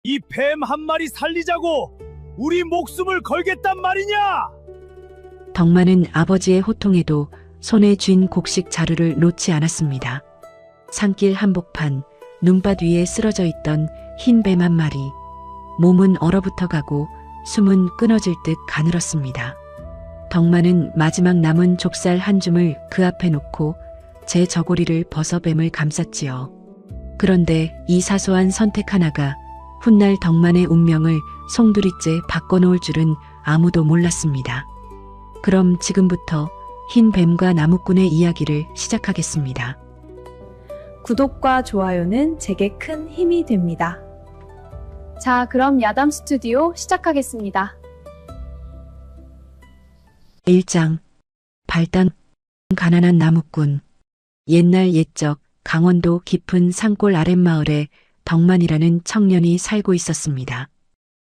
이 뱀 한 마리 살리자고 우리 목숨을 걸겠단 말이냐? 덕만은 아버지의 호통에도 손에 쥔 곡식 자루를 놓지 않았습니다. 산길 한복판, 눈밭 위에 쓰러져 있던 흰 뱀 한 마리. 몸은 얼어붙어 가고 숨은 끊어질 듯 가늘었습니다. 덕만은 마지막 남은 족살 한 줌을 그 앞에 놓고 제 저고리를 벗어 뱀을 감쌌지요. 그런데 이 사소한 선택 하나가 훗날 덕만의 운명을 송두리째 바꿔놓을 줄은 아무도 몰랐습니다. 그럼 지금부터 흰 뱀과 나무꾼의 이야기를 시작하겠습니다. 구독과 좋아요는 제게 큰 힘이 됩니다. 자, 그럼 야담 스튜디오 시작하겠습니다. 1장 발당 가난한 나무꾼. 옛날 옛적 강원도 깊은 산골 아랫마을에 덕만이라는 청년이 살고 있었습니다.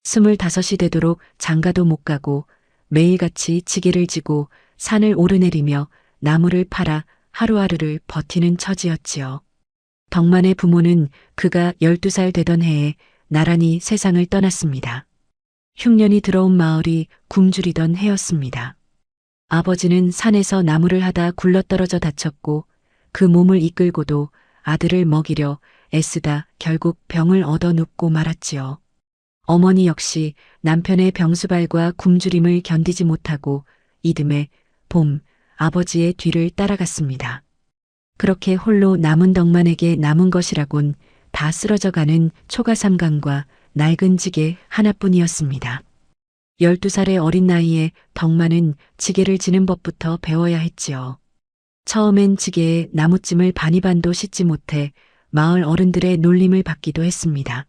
25이 되도록 장가도 못 가고 매일같이 지게를 지고 산을 오르내리며 나무를 팔아 하루하루를 버티는 처지였지요. 덕만의 부모는 그가 12살 되던 해에 나란히 세상을 떠났습니다. 흉년이 들어온 마을이 굶주리던 해였습니다. 아버지는 산에서 나무를 하다 굴러떨어져 다쳤고 그 몸을 이끌고도 아들을 먹이려 애쓰다 결국 병을 얻어 눕고 말았지요. 어머니 역시 남편의 병수발과 굶주림을 견디지 못하고 이듬해 봄 아버지의 뒤를 따라갔습니다. 그렇게 홀로 남은 덕만에게 남은 것이라곤 다 쓰러져가는 초가삼간과 낡은 지게 하나뿐이었습니다. 12살의 어린 나이에 덕만은 지게를 지는 법부터 배워야 했지요. 처음엔 지게에 나무찜을 반이반도 싣지 못해 마을 어른들의 놀림을 받기도 했습니다.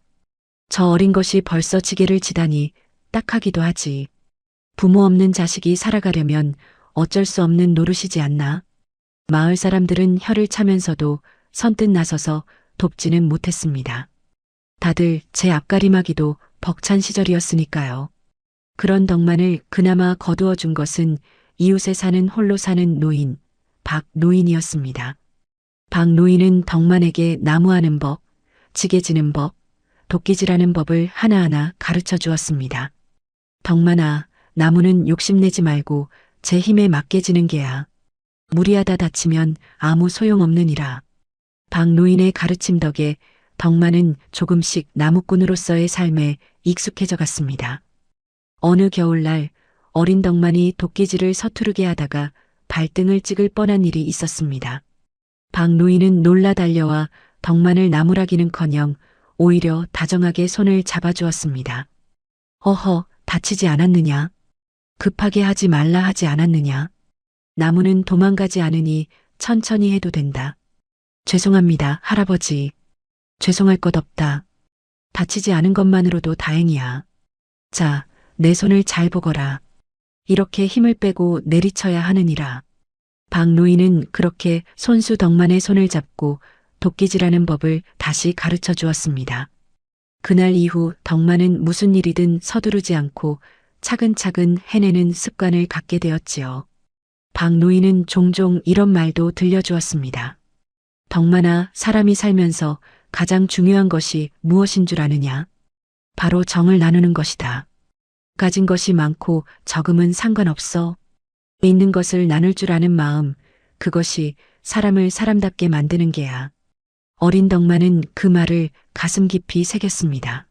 저 어린 것이 벌써 지게를 지다니 딱하기도 하지. 부모 없는 자식이 살아가려면 어쩔 수 없는 노릇이지 않나? 마을 사람들은 혀를 차면서도 선뜻 나서서 돕지는 못했습니다. 다들 제 앞가림하기도 벅찬 시절이었으니까요. 그런 덕만을 그나마 거두어 준 것은 이웃에 사는 홀로 사는 노인, 박 노인이었습니다. 박 노인은 덕만에게 나무하는 법, 지게 지는 법, 도끼질하는 법을 하나하나 가르쳐 주었습니다. 덕만아, 나무는 욕심내지 말고 제 힘에 맞게 지는 게야. 무리하다 다치면 아무 소용없느니라. 박 노인의 가르침 덕에 덕만은 조금씩 나무꾼으로서의 삶에 익숙해져 갔습니다. 어느 겨울날 어린 덕만이 도끼질을 서투르게 하다가 발등을 찍을 뻔한 일이 있었습니다. 박 노인은 놀라 달려와 덕만을 나무라기는커녕 오히려 다정하게 손을 잡아주었습니다. 어허, 다치지 않았느냐? 급하게 하지 말라 하지 않았느냐? 나무는 도망가지 않으니 천천히 해도 된다. 죄송합니다, 할아버지. 죄송할 것 없다. 다치지 않은 것만으로도 다행이야. 자, 내 손을 잘 보거라. 이렇게 힘을 빼고 내리쳐야 하느니라. 박 노인은 그렇게 손수 덕만의 손을 잡고 도끼질하는 법을 다시 가르쳐 주었습니다. 그날 이후 덕만은 무슨 일이든 서두르지 않고 차근차근 해내는 습관을 갖게 되었지요. 박 노인은 종종 이런 말도 들려주었습니다. 덕만아, 사람이 살면서 가장 중요한 것이 무엇인 줄 아느냐? 바로 정을 나누는 것이다. 가진 것이 많고 적음은 상관없어. 있는 것을 나눌 줄 아는 마음, 그것이 사람을 사람답게 만드는 게야. 어린 덕만은 그 말을 가슴 깊이 새겼습니다.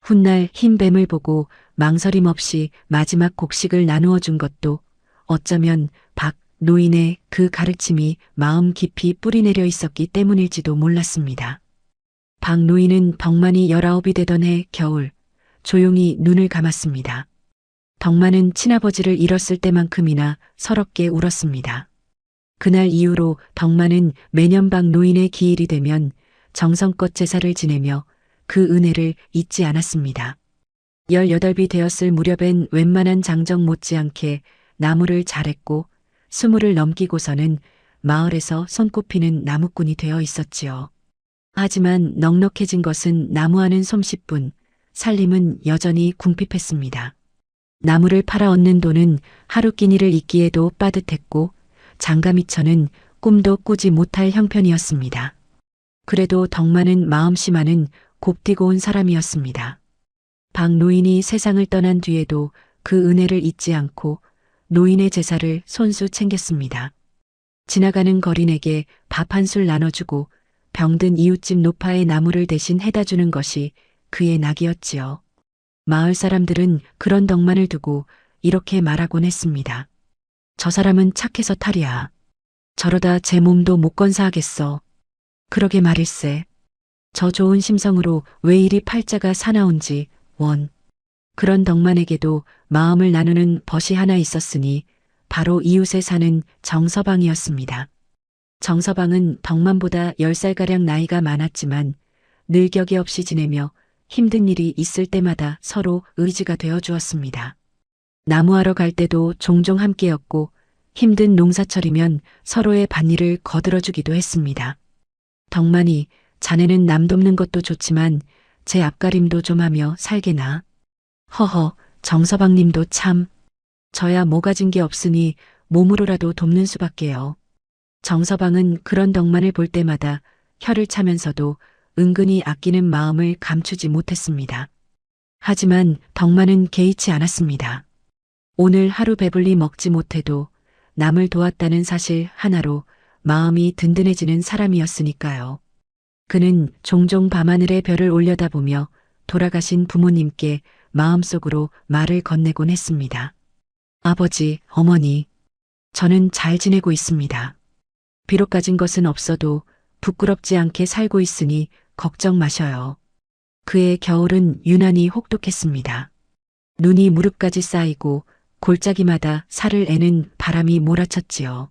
훗날 흰 뱀을 보고 망설임 없이 마지막 곡식을 나누어 준 것도 어쩌면 박 노인의 그 가르침이 마음 깊이 뿌리내려 있었기 때문일지도 몰랐습니다. 박 노인은 덕만이 19이 되던 해 겨울 조용히 눈을 감았습니다. 덕만은 친아버지를 잃었을 때만큼이나 서럽게 울었습니다. 그날 이후로 덕만은 매년 박 노인의 기일이 되면 정성껏 제사를 지내며 그 은혜를 잊지 않았습니다. 18이 되었을 무렵엔 웬만한 장정 못지않게 나무를 잘했고 20을 넘기고서는 마을에서 손꼽히는 나무꾼이 되어 있었지요. 하지만 넉넉해진 것은 나무하는 솜씨뿐, 살림은 여전히 궁핍했습니다. 나무를 팔아 얻는 돈은 하루 끼니를 잊기에도 빠듯했고 장가미처는 꿈도 꾸지 못할 형편이었습니다. 그래도 덕만은 마음씨만은 곱디고 온 사람이었습니다. 박 노인이 세상을 떠난 뒤에도 그 은혜를 잊지 않고 노인의 제사를 손수 챙겼습니다. 지나가는 거린에게 밥 한 술 나눠주고 병든 이웃집 노파의 나무를 대신 해다 주는 것이 그의 낙이었지요. 마을 사람들은 그런 덕만을 두고 이렇게 말하곤 했습니다. 저 사람은 착해서 탈이야. 저러다 제 몸도 못 건사하겠어. 그러게 말일세. 저 좋은 심성으로 왜 이리 팔자가 사나운지 원. 그런 덕만에게도 마음을 나누는 벗이 하나 있었으니 바로 이웃에 사는 정서방이었습니다. 정서방은 덕만보다 10살가량 나이가 많았지만 늘 격이 없이 지내며 힘든 일이 있을 때마다 서로 의지가 되어 주었습니다. 나무하러 갈 때도 종종 함께였고 힘든 농사철이면 서로의 밭일을 거들어주기도 했습니다. 덕만이 자네는 남 돕는 것도 좋지만 제 앞가림도 좀 하며 살게나. 허허, 정서방님도 참. 저야 뭐 가진 게 없으니 몸으로라도 돕는 수밖에요. 정서방은 그런 덕만을 볼 때마다 혀를 차면서도 은근히 아끼는 마음을 감추지 못했습니다. 하지만 덕만은 개의치 않았습니다. 오늘 하루 배불리 먹지 못해도 남을 도왔다는 사실 하나로 마음이 든든해지는 사람이었으니까요. 그는 종종 밤하늘에 별을 올려다보며 돌아가신 부모님께 마음속으로 말을 건네곤 했습니다. 아버지, 어머니, 저는 잘 지내고 있습니다. 비록 가진 것은 없어도 부끄럽지 않게 살고 있으니 걱정 마셔요. 그의 겨울은 유난히 혹독했습니다. 눈이 무릎까지 쌓이고 골짜기마다 살을 애는 바람이 몰아쳤지요.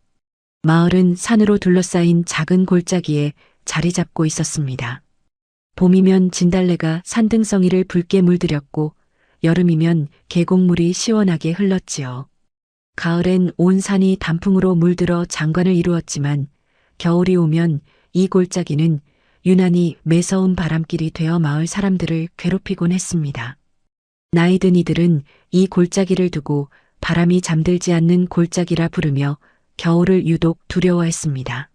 마을은 산으로 둘러싸인 작은 골짜기에 자리 잡고 있었습니다. 봄이면 진달래가 산등성이를 붉게 물들였고 여름이면 계곡물이 시원하게 흘렀지요. 가을엔 온 산이 단풍으로 물들어 장관을 이루었지만 겨울이 오면 이 골짜기는 유난히 매서운 바람길이 되어 마을 사람들을 괴롭히곤 했습니다. 나이든 이들은 이 골짜기를 두고 바람이 잠들지 않는 골짜기라 부르며 겨울을 유독 두려워했습니다.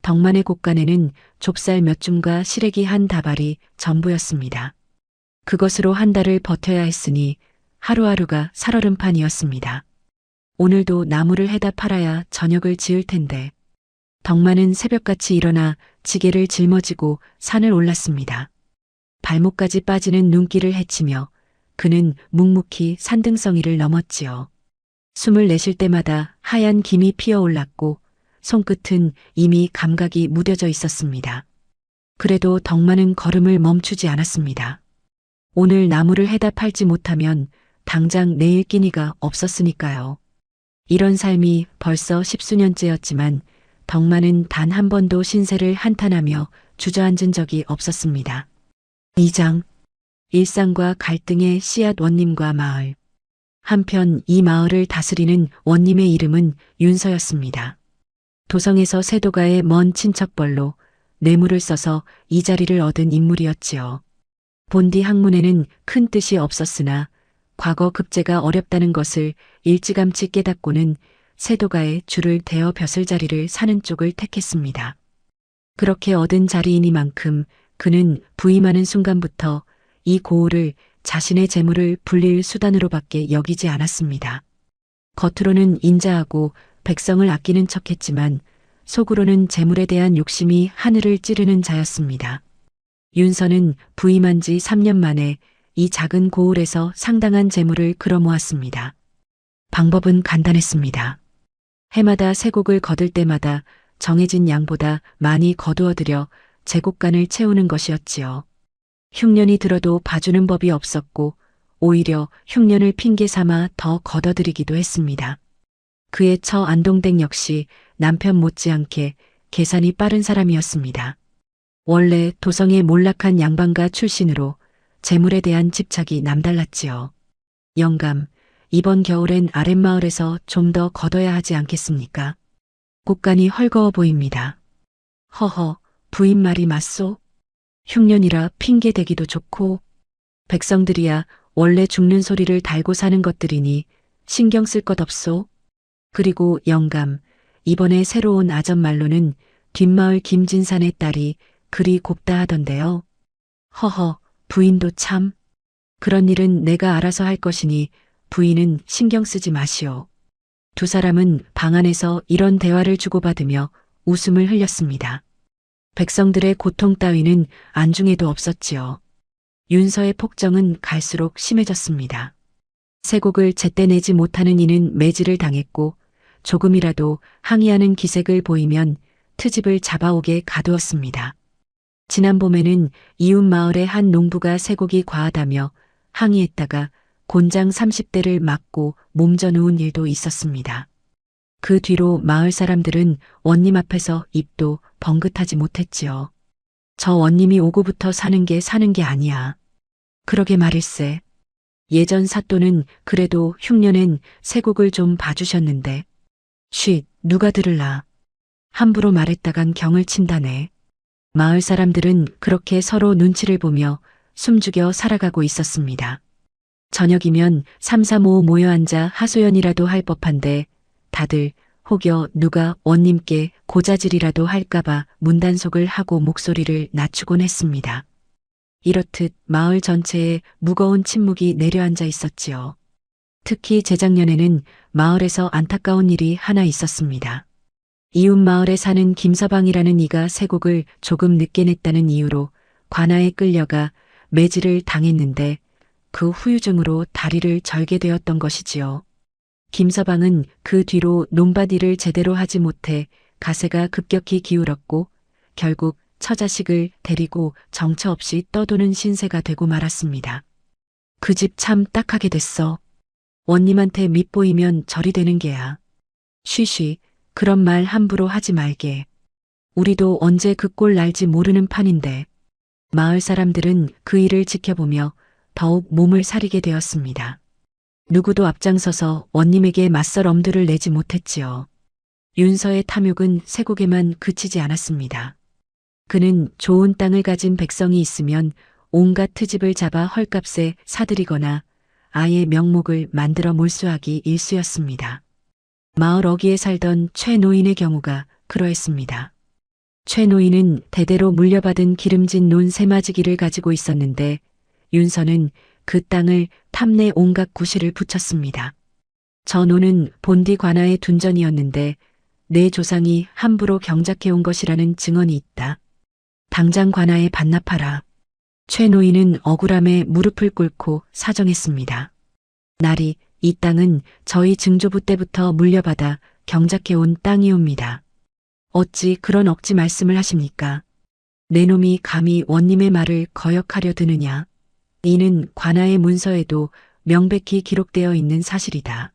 덕만의 곳간에는 좁쌀 몇 줌과 시래기 한 다발이 전부였습니다. 그것으로 한 달을 버텨야 했으니 하루하루가 살얼음판이었습니다. 오늘도 나무를 해다 팔아야 저녁을 지을 텐데. 덕만은 새벽같이 일어나 지게를 짊어지고 산을 올랐습니다. 발목까지 빠지는 눈길을 헤치며 그는 묵묵히 산등성이를 넘었지요. 숨을 내쉴 때마다 하얀 김이 피어올랐고 손끝은 이미 감각이 무뎌져 있었습니다. 그래도 덕만은 걸음을 멈추지 않았습니다. 오늘 나무를 해다 팔지 못하면 당장 내일 끼니가 없었으니까요. 이런 삶이 벌써 10수년째였지만 덕만은 단 한 번도 신세를 한탄하며 주저앉은 적이 없었습니다. 2장 일상과 갈등의 씨앗 원님과 마을. 한편 이 마을을 다스리는 원님의 이름은 윤서였습니다. 도성에서 세도가의 먼 친척벌로 뇌물을 써서 이 자리를 얻은 인물이었지요. 본디 학문에는 큰 뜻이 없었으나 과거 급제가 어렵다는 것을 일찌감치 깨닫고는 세도가의 줄을 대어 벼슬 자리를 사는 쪽을 택했습니다. 그렇게 얻은 자리이니만큼 그는 부임하는 순간부터 이 고을을 자신의 재물을 불릴 수단으로밖에 여기지 않았습니다. 겉으로는 인자하고 백성을 아끼는 척했지만 속으로는 재물에 대한 욕심이 하늘을 찌르는 자였습니다. 윤서는 부임한 지 3년 만에 이 작은 고을에서 상당한 재물을 끌어모았습니다. 방법은 간단했습니다. 해마다 세곡을 거둘 때마다 정해진 양보다 많이 거두어들여 제곡간을 채우는 것이었지요. 흉년이 들어도 봐주는 법이 없었고 오히려 흉년을 핑계 삼아 더 걷어들이기도 했습니다. 그의 처 안동댁 역시 남편 못지않게 계산이 빠른 사람이었습니다. 원래 도성의 몰락한 양반가 출신으로 재물에 대한 집착이 남달랐지요. 영감, 이번 겨울엔 아랫마을에서 좀 더 걷어야 하지 않겠습니까? 곳간이 헐거워 보입니다. 허허, 부인 말이 맞소? 흉년이라 핑계대기도 좋고 백성들이야 원래 죽는 소리를 달고 사는 것들이니 신경 쓸 것 없소? 그리고 영감, 이번에 새로 온 아전 말로는 뒷마을 김진산의 딸이 그리 곱다 하던데요. 허허, 부인도 참. 그런 일은 내가 알아서 할 것이니 부인은 신경 쓰지 마시오. 두 사람은 방 안에서 이런 대화를 주고받으며 웃음을 흘렸습니다. 백성들의 고통 따위는 안중에도 없었지요. 윤서의 폭정은 갈수록 심해졌습니다. 세곡을 제때 내지 못하는 이는 매질을 당했고 조금이라도 항의하는 기색을 보이면 트집을 잡아오게 가두었습니다. 지난 봄에는 이웃 마을의 한 농부가 세곡이 과하다며 항의했다가 곤장 30대를 맞고 몸져 누운 일도 있었습니다. 그 뒤로 마을 사람들은 원님 앞에서 입도 벙긋하지 못했지요. 저 원님이 오고부터 사는 게 아니야. 그러게 말일세. 예전 사또는 그래도 흉년엔 세곡을 좀 봐주셨는데. 쉿, 누가 들을라. 함부로 말했다간 경을 친다네. 마을 사람들은 그렇게 서로 눈치를 보며 숨죽여 살아가고 있었습니다. 저녁이면 삼삼오오 모여 앉아 하소연이라도 할 법한데 다들 혹여 누가 원님께 고자질이라도 할까봐 문단속을 하고 목소리를 낮추곤 했습니다. 이렇듯 마을 전체에 무거운 침묵이 내려앉아 있었지요. 특히 재작년에는 마을에서 안타까운 일이 하나 있었습니다. 이웃 마을에 사는 김서방이라는 이가 세곡을 조금 늦게 냈다는 이유로 관아에 끌려가 매질을 당했는데 그 후유증으로 다리를 절게 되었던 것이지요. 김서방은 그 뒤로 논밭 일을 제대로 하지 못해 가세가 급격히 기울었고 결국 처자식을 데리고 정처 없이 떠도는 신세가 되고 말았습니다. 그 집 참 딱하게 됐어. 원님한테 밉보이면 절이 되는 게야. 쉬쉬, 그런 말 함부로 하지 말게. 우리도 언제 그 꼴 날지 모르는 판인데. 마을 사람들은 그 일을 지켜보며 더욱 몸을 사리게 되었습니다. 누구도 앞장서서 원님에게 맞설 엄두를 내지 못했지요. 윤서의 탐욕은 세곡에만 그치지 않았습니다. 그는 좋은 땅을 가진 백성이 있으면 온갖 트집을 잡아 헐값에 사들이거나 아예 명목을 만들어 몰수하기 일쑤였습니다. 마을 어귀에 살던 최 노인의 경우가 그러했습니다. 최 노인은 대대로 물려받은 기름진 논 세마지기를 가지고 있었는데 윤서는 그 땅을 탐내 온갖 구실을 붙였습니다. 저 논은 본디 관아의 둔전이었는데 내 조상이 함부로 경작해온 것이라는 증언이 있다. 당장 관아에 반납하라. 최 노인은 억울함에 무릎을 꿇고 사정했습니다. 날이 이 땅은 저희 증조부 때부터 물려받아 경작해온 땅이옵니다. 어찌 그런 억지 말씀을 하십니까? 내 놈이 감히 원님의 말을 거역하려 드느냐? 이는 관아의 문서에도 명백히 기록되어 있는 사실이다.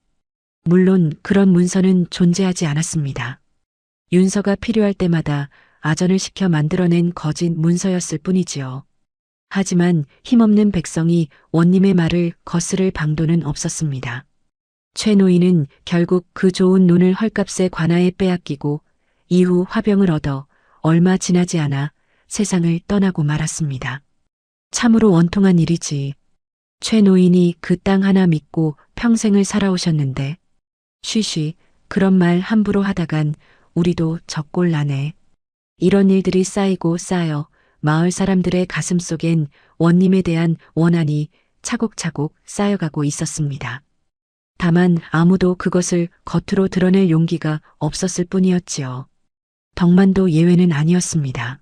물론 그런 문서는 존재하지 않았습니다. 윤서가 필요할 때마다 아전을 시켜 만들어낸 거짓 문서였을 뿐이지요. 하지만 힘없는 백성이 원님의 말을 거스를 방도는 없었습니다. 최 노인은 결국 그 좋은 논을 헐값에 관아에 빼앗기고 이후 화병을 얻어 얼마 지나지 않아 세상을 떠나고 말았습니다. 참으로 원통한 일이지. 최 노인이 그 땅 하나 믿고 평생을 살아오셨는데 쉬쉬 그런 말 함부로 하다간 우리도 적골 나네. 이런 일들이 쌓이고 쌓여 마을 사람들의 가슴 속엔 원님에 대한 원한이 차곡차곡 쌓여가고 있었습니다. 다만 아무도 그것을 겉으로 드러낼 용기가 없었을 뿐이었지요. 덕만도 예외는 아니었습니다.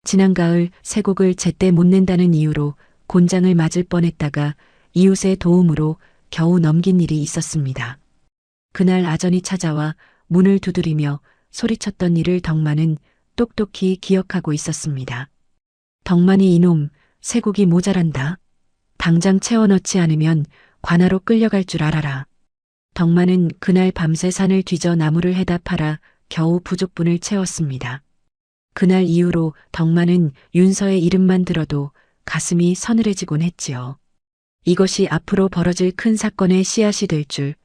지난 가을 세곡을 제때 못 낸다는 이유로 곤장을 맞을 뻔했다가 이웃의 도움으로 겨우 넘긴 일이 있었습니다. 그날 아전이 찾아와 문을 두드리며 소리쳤던 일을 덕만은 똑똑히 기억하고 있었습니다. 덕만이 이놈 세곡이 모자란다. 당장 채워넣지 않으면 관아로 끌려갈 줄 알아라. 덕만은 그날 밤새 산을 뒤져 나무를 해다 팔아 겨우 부족분을 채웠습니다. 그날 이후로 덕만은 윤서의 이름만 들어도 가슴이 서늘해지곤 했지요. 이것이 앞으로 벌어질 큰 사건의 씨앗이 될 줄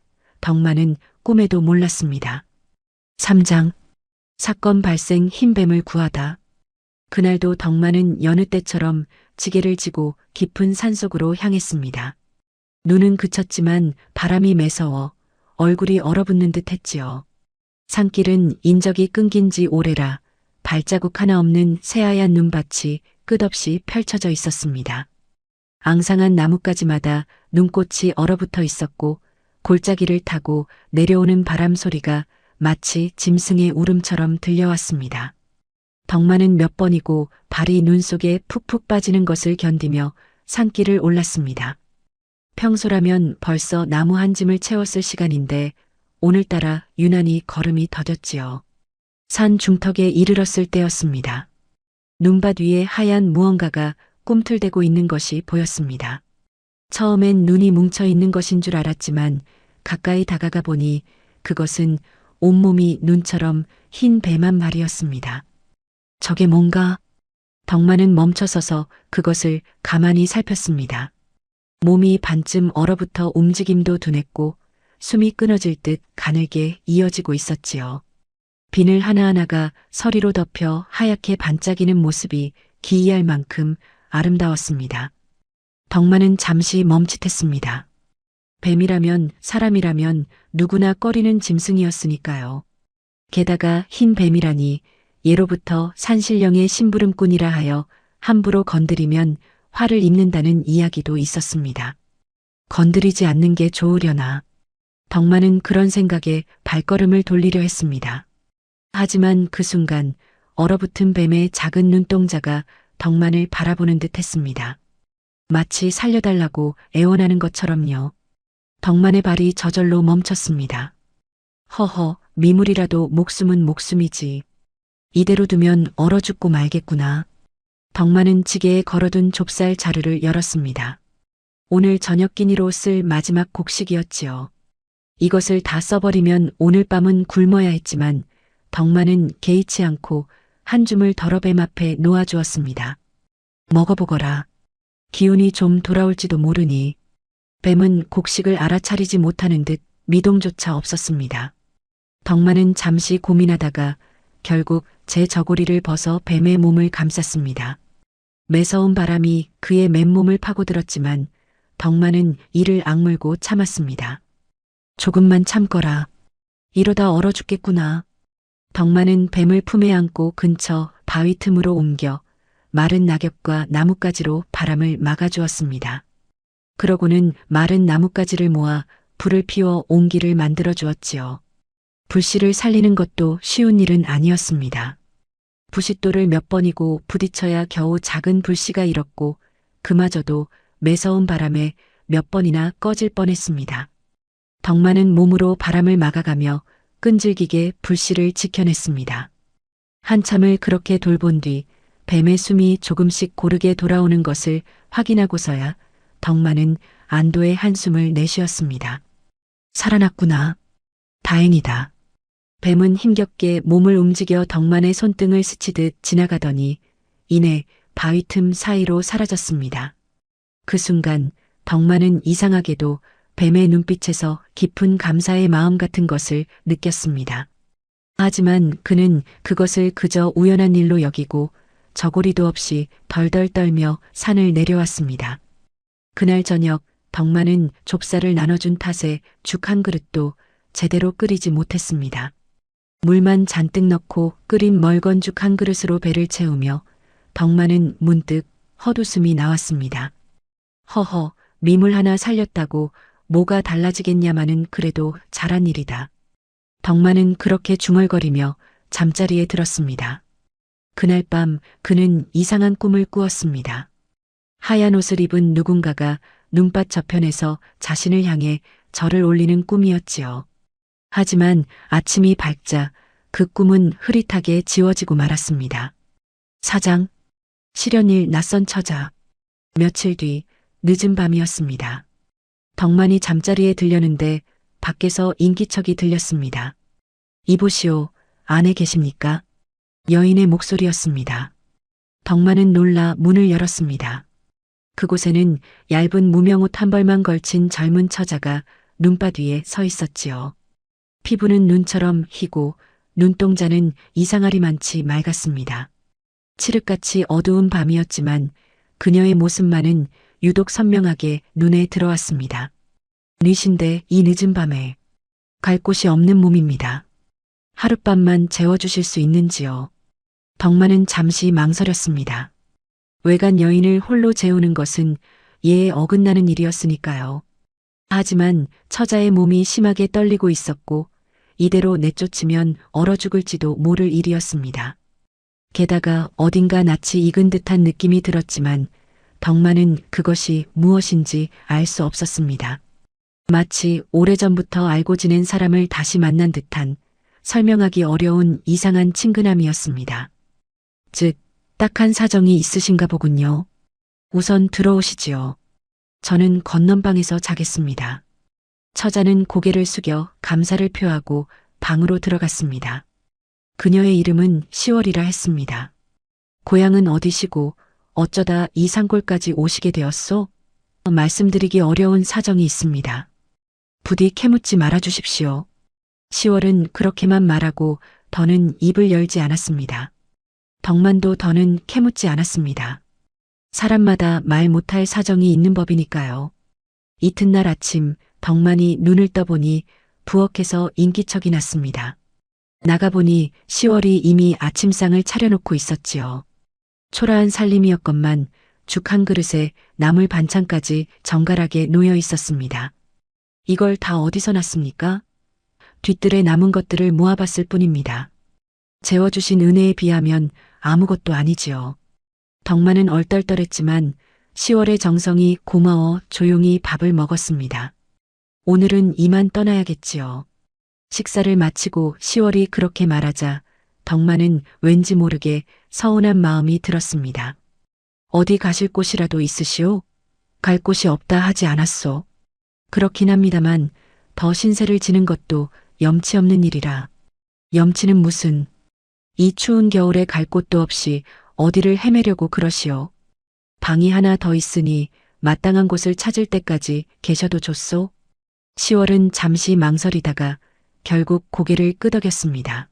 덕만은 꿈에도 몰랐습니다. 3장 사건 발생 흰뱀을 구하다. 그날도 덕만은 여느 때처럼 지게를 지고 깊은 산속으로 향했습니다. 눈은 그쳤지만 바람이 매서워 얼굴이 얼어붙는 듯 했지요. 산길은 인적이 끊긴 지 오래라 발자국 하나 없는 새하얀 눈밭이 끝없이 펼쳐져 있었습니다. 앙상한 나뭇가지마다 눈꽃이 얼어붙어 있었고 골짜기를 타고 내려오는 바람 소리가 마치 짐승의 울음처럼 들려왔습니다. 덕만은 몇 번이고 발이 눈 속에 푹푹 빠지는 것을 견디며 산길을 올랐습니다. 평소라면 벌써 나무 한 짐을 채웠을 시간인데 오늘따라 유난히 걸음이 더뎠지요. 산 중턱에 이르렀을 때였습니다. 눈밭 위에 하얀 무언가가 꿈틀대고 있는 것이 보였습니다. 처음엔 눈이 뭉쳐 있는 것인 줄 알았지만 가까이 다가가 보니 그것은 온몸이 눈처럼 흰 뱀한 마리였습니다. 저게 뭔가? 덕만은 멈춰서서 그것을 가만히 살폈습니다. 몸이 반쯤 얼어붙어 움직임도 둔했고 숨이 끊어질 듯 가늘게 이어지고 있었지요. 비늘 하나하나가 서리로 덮여 하얗게 반짝이는 모습이 기이할 만큼 아름다웠습니다. 덕만은 잠시 멈칫했습니다. 뱀이라면 사람이라면 누구나 꺼리는 짐승이었으니까요. 게다가 흰 뱀이라니 예로부터 산신령의 심부름꾼이라 하여 함부로 건드리면 화를 입는다는 이야기도 있었습니다. 건드리지 않는 게 좋으려나. 덕만은 그런 생각에 발걸음을 돌리려 했습니다. 하지만 그 순간 얼어붙은 뱀의 작은 눈동자가 덕만을 바라보는 듯 했습니다. 마치 살려달라고 애원하는 것처럼요. 덕만의 발이 저절로 멈췄습니다. 허허, 미물이라도 목숨은 목숨이지. 이대로 두면 얼어 죽고 말겠구나. 덕만은 지게에 걸어둔 좁쌀 자루를 열었습니다. 오늘 저녁 끼니로 쓸 마지막 곡식이었지요. 이것을 다 써버리면 오늘 밤은 굶어야 했지만 덕만은 개의치 않고 한 줌을 덜어 뱀 앞에 놓아주었습니다. 먹어보거라. 기운이 좀 돌아올지도 모르니. 뱀은 곡식을 알아차리지 못하는 듯 미동조차 없었습니다. 덕만은 잠시 고민하다가 결국 제 저고리를 벗어 뱀의 몸을 감쌌습니다. 매서운 바람이 그의 맨몸을 파고들었지만 덕만은 이를 악물고 참았습니다. 조금만 참거라. 이러다 얼어 죽겠구나. 덕만은 뱀을 품에 안고 근처 바위 틈으로 옮겨 마른 낙엽과 나뭇가지로 바람을 막아주었습니다. 그러고는 마른 나뭇가지를 모아 불을 피워 옹기를 만들어 주었지요. 불씨를 살리는 것도 쉬운 일은 아니었습니다. 부싯돌을 몇 번이고 부딪혀야 겨우 작은 불씨가 일었고 그마저도 매서운 바람에 몇 번이나 꺼질 뻔했습니다. 덕만은 몸으로 바람을 막아가며 끈질기게 불씨를 지켜냈습니다. 한참을 그렇게 돌본 뒤 뱀의 숨이 조금씩 고르게 돌아오는 것을 확인하고서야 덕만은 안도의 한숨을 내쉬었습니다. 살아났구나. 다행이다. 뱀은 힘겹게 몸을 움직여 덕만의 손등을 스치듯 지나가더니 이내 바위 틈 사이로 사라졌습니다. 그 순간 덕만은 이상하게도 뱀의 눈빛에서 깊은 감사의 마음 같은 것을 느꼈습니다. 하지만 그는 그것을 그저 우연한 일로 여기고 저고리도 없이 덜덜 떨며 산을 내려왔습니다. 그날 저녁 덕만은 좁쌀을 나눠준 탓에 죽 한 그릇도 제대로 끓이지 못했습니다. 물만 잔뜩 넣고 끓인 멀건죽 한 그릇으로 배를 채우며 덕만은 문득 헛웃음이 나왔습니다. 허허, 미물 하나 살렸다고 뭐가 달라지겠냐마는 그래도 잘한 일이다. 덕만은 그렇게 중얼거리며 잠자리에 들었습니다. 그날 밤 그는 이상한 꿈을 꾸었습니다. 하얀 옷을 입은 누군가가 눈밭 저편에서 자신을 향해 절을 올리는 꿈이었지요. 하지만 아침이 밝자 그 꿈은 흐릿하게 지워지고 말았습니다. 사장, 실연일 낯선 처자. 며칠 뒤 늦은 밤이었습니다. 덕만이 잠자리에 들려는데 밖에서 인기척이 들렸습니다. 이보시오, 안에 계십니까? 여인의 목소리였습니다. 덕만은 놀라 문을 열었습니다. 그곳에는 얇은 무명옷 한 벌만 걸친 젊은 처자가 눈밭 위에 서 있었지요. 피부는 눈처럼 희고 눈동자는 이상하리만치 맑았습니다. 칠흑같이 어두운 밤이었지만 그녀의 모습만은 유독 선명하게 눈에 들어왔습니다. 뉘신데 이 늦은 밤에 갈 곳이 없는 몸입니다. 하룻밤만 재워주실 수 있는지요? 덕만은 잠시 망설였습니다. 외간 여인을 홀로 재우는 것은 예에 어긋나는 일이었으니까요. 하지만 처자의 몸이 심하게 떨리고 있었고 이대로 내쫓으면 얼어 죽을지도 모를 일이었습니다. 게다가 어딘가 낯이 익은 듯한 느낌이 들었지만 덕만은 그것이 무엇인지 알 수 없었습니다. 마치 오래전부터 알고 지낸 사람을 다시 만난 듯한 설명하기 어려운 이상한 친근함이었습니다. 즉, 딱한 사정이 있으신가 보군요. 우선 들어오시지요. 저는 건넌방에서 자겠습니다. 처자는 고개를 숙여 감사를 표하고 방으로 들어갔습니다. 그녀의 이름은 시월이라 했습니다. 고향은 어디시고 어쩌다 이 산골까지 오시게 되었소? 말씀드리기 어려운 사정이 있습니다. 부디 캐묻지 말아주십시오. 시월은 그렇게만 말하고 더는 입을 열지 않았습니다. 덕만도 더는 캐묻지 않았습니다. 사람마다 말 못할 사정이 있는 법이니까요. 이튿날 아침 덕만이 눈을 떠보니 부엌에서 인기척이 났습니다. 나가보니 시월이 이미 아침상을 차려놓고 있었지요. 초라한 살림이었건만 죽 한 그릇에 나물 반찬까지 정갈하게 놓여 있었습니다. 이걸 다 어디서 났습니까? 뒤뜰에 남은 것들을 모아봤을 뿐입니다. 재워주신 은혜에 비하면 아무것도 아니지요. 덕만은 얼떨떨했지만 10월의 정성이 고마워 조용히 밥을 먹었습니다. 오늘은 이만 떠나야겠지요. 식사를 마치고 10월이 그렇게 말하자 덕만은 왠지 모르게 서운한 마음이 들었습니다. 어디 가실 곳이라도 있으시오? 갈 곳이 없다 하지 않았소. 그렇긴 합니다만 더 신세를 지는 것도 염치 없는 일이라. 염치는 무슨. 이 추운 겨울에 갈 곳도 없이 어디를 헤매려고 그러시오. 방이 하나 더 있으니 마땅한 곳을 찾을 때까지 계셔도 좋소. 10월은 잠시 망설이다가 결국 고개를 끄덕였습니다.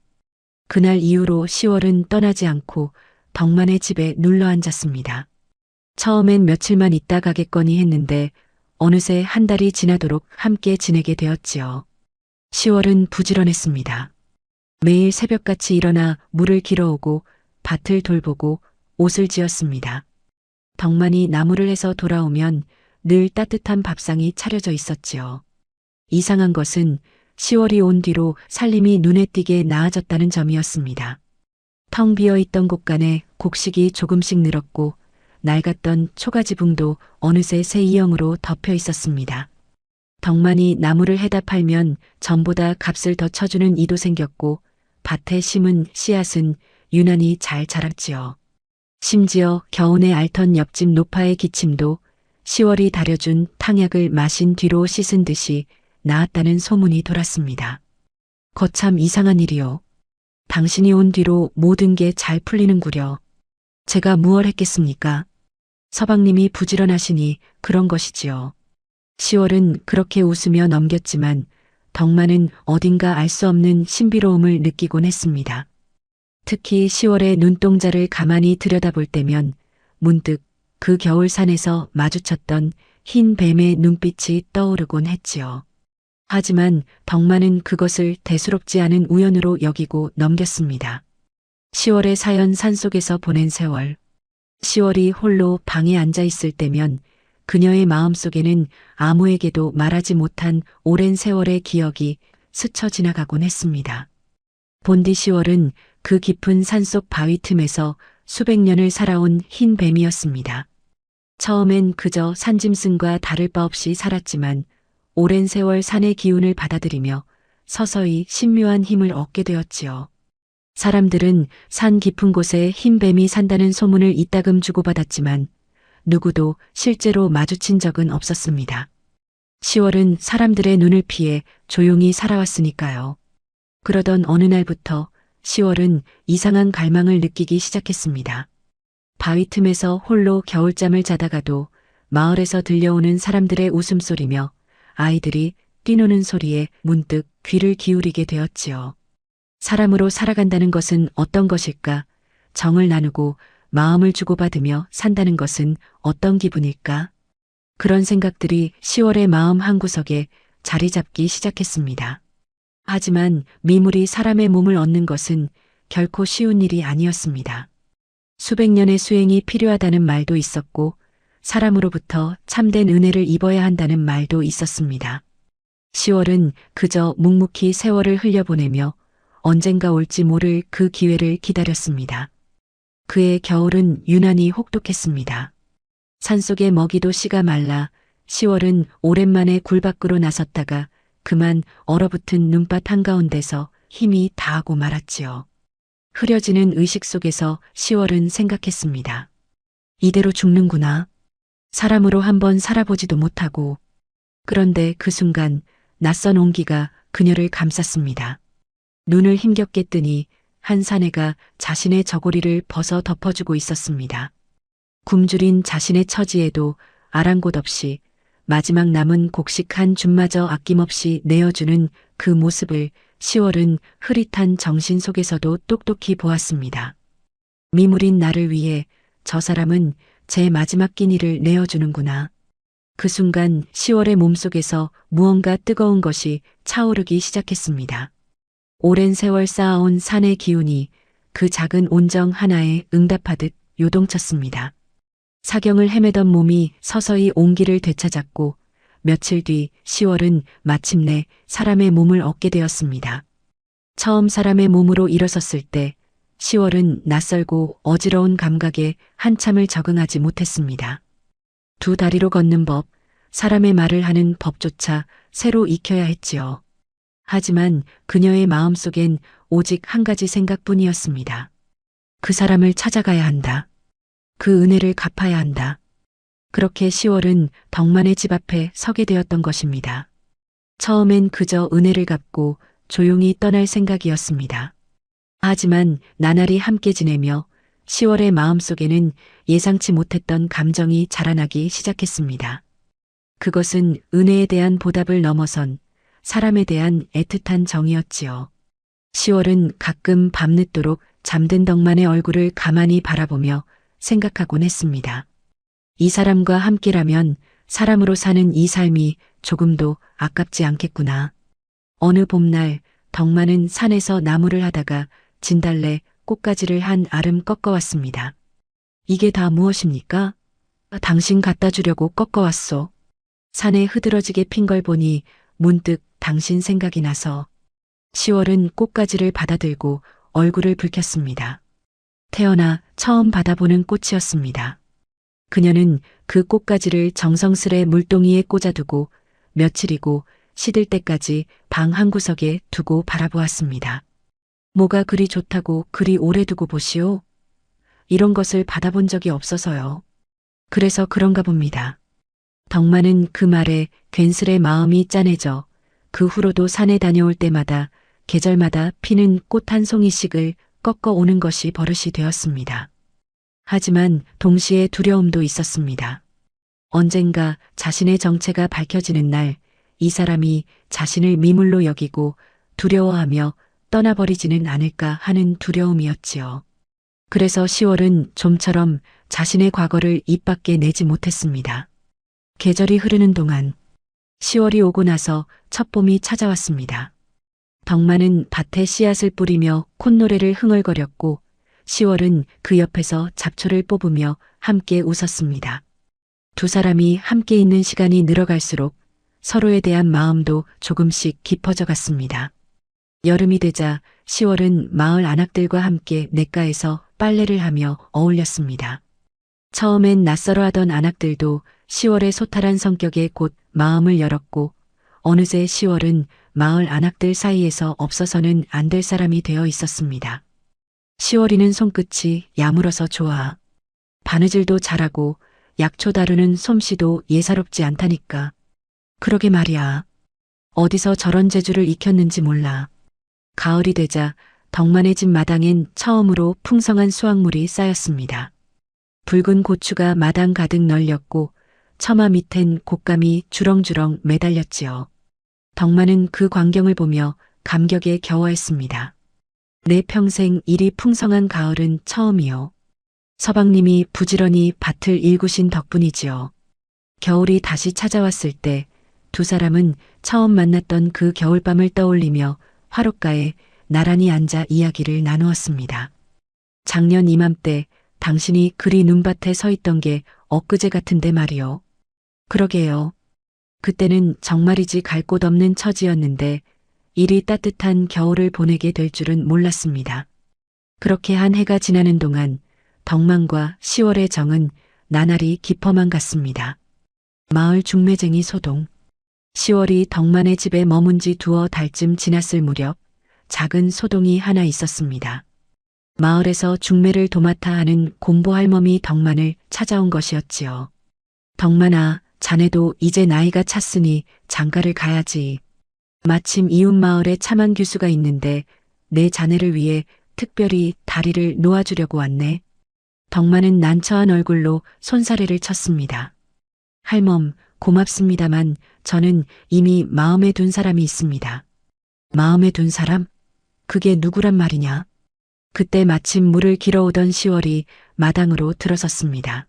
그날 이후로 10월은 떠나지 않고 덕만의 집에 눌러 앉았습니다. 처음엔 며칠만 있다 가겠거니 했는데 어느새 한 달이 지나도록 함께 지내게 되었지요. 10월은 부지런했습니다. 매일 새벽같이 일어나 물을 길어오고 밭을 돌보고 옷을 지었습니다. 덕만이 나무를 해서 돌아오면 늘 따뜻한 밥상이 차려져 있었지요. 이상한 것은 10월이 온 뒤로 살림이 눈에 띄게 나아졌다는 점이었습니다. 텅 비어 있던 곳간에 곡식이 조금씩 늘었고 낡았던 초가지붕도 어느새 새 이형으로 덮여 있었습니다. 덕만이 나무를 해다 팔면 전보다 값을 더 쳐주는 이도 생겼고 밭에 심은 씨앗은 유난히 잘 자랐지요. 심지어 겨우내 앓던 옆집 노파의 기침도 10월이 다려준 탕약을 마신 뒤로 씻은 듯이 나았다는 소문이 돌았습니다. 거참 이상한 일이요. 당신이 온 뒤로 모든 게 잘 풀리는구려. 제가 무얼 했겠습니까? 서방님이 부지런하시니 그런 것이지요. 10월은 그렇게 웃으며 넘겼지만 덕만은 어딘가 알 수 없는 신비로움을 느끼곤 했습니다. 특히 10월의 눈동자를 가만히 들여다볼 때면 문득 그 겨울 산에서 마주쳤던 흰 뱀의 눈빛이 떠오르곤 했지요. 하지만 덕만은 그것을 대수롭지 않은 우연으로 여기고 넘겼습니다. 10월의 사연 산속에서 보낸 세월. 10월이 홀로 방에 앉아 있을 때면 그녀의 마음속에는 아무에게도 말하지 못한 오랜 세월의 기억이 스쳐 지나가곤 했습니다. 본디 10월은 그 깊은 산속 바위 틈에서 수백 년을 살아온 흰 뱀이었습니다. 처음엔 그저 산짐승과 다를 바 없이 살았지만 오랜 세월 산의 기운을 받아들이며 서서히 신묘한 힘을 얻게 되었지요. 사람들은 산 깊은 곳에 흰 뱀이 산다는 소문을 이따금 주고받았지만 누구도 실제로 마주친 적은 없었습니다. 10월은 사람들의 눈을 피해 조용히 살아왔으니까요. 그러던 어느 날부터 10월은 이상한 갈망을 느끼기 시작했습니다. 바위 틈에서 홀로 겨울잠을 자다가도 마을에서 들려오는 사람들의 웃음소리며 아이들이 뛰노는 소리에 문득 귀를 기울이게 되었지요. 사람으로 살아간다는 것은 어떤 것일까? 정을 나누고 마음을 주고받으며 산다는 것은 어떤 기분일까? 그런 생각들이 10월의 마음 한구석에 자리 잡기 시작했습니다. 하지만 미물이 사람의 몸을 얻는 것은 결코 쉬운 일이 아니었습니다. 수백 년의 수행이 필요하다는 말도 있었고 사람으로부터 참된 은혜를 입어야 한다는 말도 있었습니다. 10월은 그저 묵묵히 세월을 흘려보내며 언젠가 올지 모를 그 기회를 기다렸습니다. 그의 겨울은 유난히 혹독했습니다. 산속의 먹이도 씨가 말라 10월은 오랜만에 굴 밖으로 나섰다가 그만 얼어붙은 눈밭 한가운데서 힘이 다하고 말았지요. 흐려지는 의식 속에서 10월은 생각했습니다. 이대로 죽는구나. 사람으로 한번 살아보지도 못하고. 그런데 그 순간 낯선 온기가 그녀를 감쌌습니다. 눈을 힘겹게 뜨니 한 사내가 자신의 저고리를 벗어 덮어주고 있었습니다. 굶주린 자신의 처지에도 아랑곳 없이 마지막 남은 곡식한 줌마저 아낌없이 내어주는 그 모습을 10월은 흐릿한 정신 속에서도 똑똑히 보았습니다. 미물인 나를 위해 저 사람은 제 마지막 끼니를 내어주는구나. 그 순간 10월의 몸속에서 무언가 뜨거운 것이 차오르기 시작했습니다. 오랜 세월 쌓아온 산의 기운이 그 작은 온정 하나에 응답하듯 요동쳤습니다. 사경을 헤매던 몸이 서서히 온기를 되찾았고 며칠 뒤 10월은 마침내 사람의 몸을 얻게 되었습니다. 처음 사람의 몸으로 일어섰을 때 10월은 낯설고 어지러운 감각에 한참을 적응하지 못했습니다. 두 다리로 걷는 법, 사람의 말을 하는 법조차 새로 익혀야 했지요. 하지만 그녀의 마음속엔 오직 한 가지 생각뿐이었습니다. 그 사람을 찾아가야 한다. 그 은혜를 갚아야 한다. 그렇게 10월은 덕만의 집 앞에 서게 되었던 것입니다. 처음엔 그저 은혜를 갚고 조용히 떠날 생각이었습니다. 하지만 나날이 함께 지내며 10월의 마음속에는 예상치 못했던 감정이 자라나기 시작했습니다. 그것은 은혜에 대한 보답을 넘어선 사람에 대한 애틋한 정이었지요. 10월은 가끔 밤늦도록 잠든 덕만의 얼굴을 가만히 바라보며 생각하곤 했습니다. 이 사람과 함께라면 사람으로 사는 이 삶이 조금도 아깝지 않겠구나. 어느 봄날 덕만은 산에서 나무를 하다가 진달래 꽃가지를 한 알음 꺾어왔습니다. 이게 다 무엇입니까? 당신 갖다 주려고 꺾어왔소. 산에 흐드러지게 핀 걸 보니 문득 당신 생각이 나서 10월은 꽃가지를 받아들고 얼굴을 붉혔습니다. 태어나 처음 받아보는 꽃이었습니다. 그녀는 그 꽃가지를 정성스레 물동이에 꽂아두고 며칠이고 시들 때까지 방 한구석에 두고 바라보았습니다. 뭐가 그리 좋다고 그리 오래 두고 보시오? 이런 것을 받아본 적이 없어서요. 그래서 그런가 봅니다. 덕만은 그 말에 괜스레 마음이 짠해져 그 후로도 산에 다녀올 때마다 계절마다 피는 꽃 한 송이씩을 꺾어 오는 것이 버릇이 되었습니다. 하지만 동시에 두려움도 있었습니다. 언젠가 자신의 정체가 밝혀지는 날 이 사람이 자신을 미물로 여기고 두려워하며 떠나버리지는 않을까 하는 두려움이었지요. 그래서 10월은 좀처럼 자신의 과거를 입 밖에 내지 못했습니다. 계절이 흐르는 동안 10월이 오고 나서 첫 봄이 찾아왔습니다. 덕만은 밭에 씨앗을 뿌리며 콧노래를 흥얼거렸고 10월은 그 옆에서 잡초를 뽑으며 함께 웃었습니다. 두 사람이 함께 있는 시간이 늘어갈수록 서로에 대한 마음도 조금씩 깊어져 갔습니다. 여름이 되자 10월은 마을 안악들과 함께 냇가에서 빨래를 하며 어울렸습니다. 처음엔 낯설어하던 안악들도 10월의 소탈한 성격에 곧 마음을 열었고 어느새 10월은 마을 안악들 사이에서 없어서는 안 될 사람이 되어 있었습니다. 10월이는 손끝이 야물어서 좋아. 바느질도 잘하고 약초 다루는 솜씨도 예사롭지 않다니까. 그러게 말이야. 어디서 저런 재주를 익혔는지 몰라. 가을이 되자 덕만의 집 마당엔 처음으로 풍성한 수확물이 쌓였습니다. 붉은 고추가 마당 가득 널렸고 처마 밑엔 곶감이 주렁주렁 매달렸지요. 덕만은 그 광경을 보며 감격에 겨워했습니다. 내 평생 이리 풍성한 가을은 처음이요. 서방님이 부지런히 밭을 일구신 덕분이지요. 겨울이 다시 찾아왔을 때 두 사람은 처음 만났던 그 겨울밤을 떠올리며 화롯가에 나란히 앉아 이야기를 나누었습니다. 작년 이맘때 당신이 그리 눈밭에 서 있던 게 엊그제 같은데 말이요. 그러게요. 그때는 정말이지 갈 곳 없는 처지였는데 이리 따뜻한 겨울을 보내게 될 줄은 몰랐습니다. 그렇게 한 해가 지나는 동안 덕만과 10월의 정은 나날이 깊어만 갔습니다. 마을 중매쟁이 소동. 10월이 덕만의 집에 머문 지 두어 달쯤 지났을 무렵 작은 소동이 하나 있었습니다. 마을에서 중매를 도맡아 하는 곰보 할멈이 덕만을 찾아온 것이었지요. 덕만아, 자네도 이제 나이가 찼으니 장가를 가야지. 마침 이웃 마을에 참한 교수가 있는데 내 자네를 위해 특별히 다리를 놓아주려고 왔네. 덕만은 난처한 얼굴로 손사래를 쳤습니다. 할멈, 고맙습니다만 저는 이미 마음에 둔 사람이 있습니다. 마음에 둔 사람? 그게 누구란 말이냐? 그때 마침 물을 길어오던 10월이 마당으로 들어섰습니다.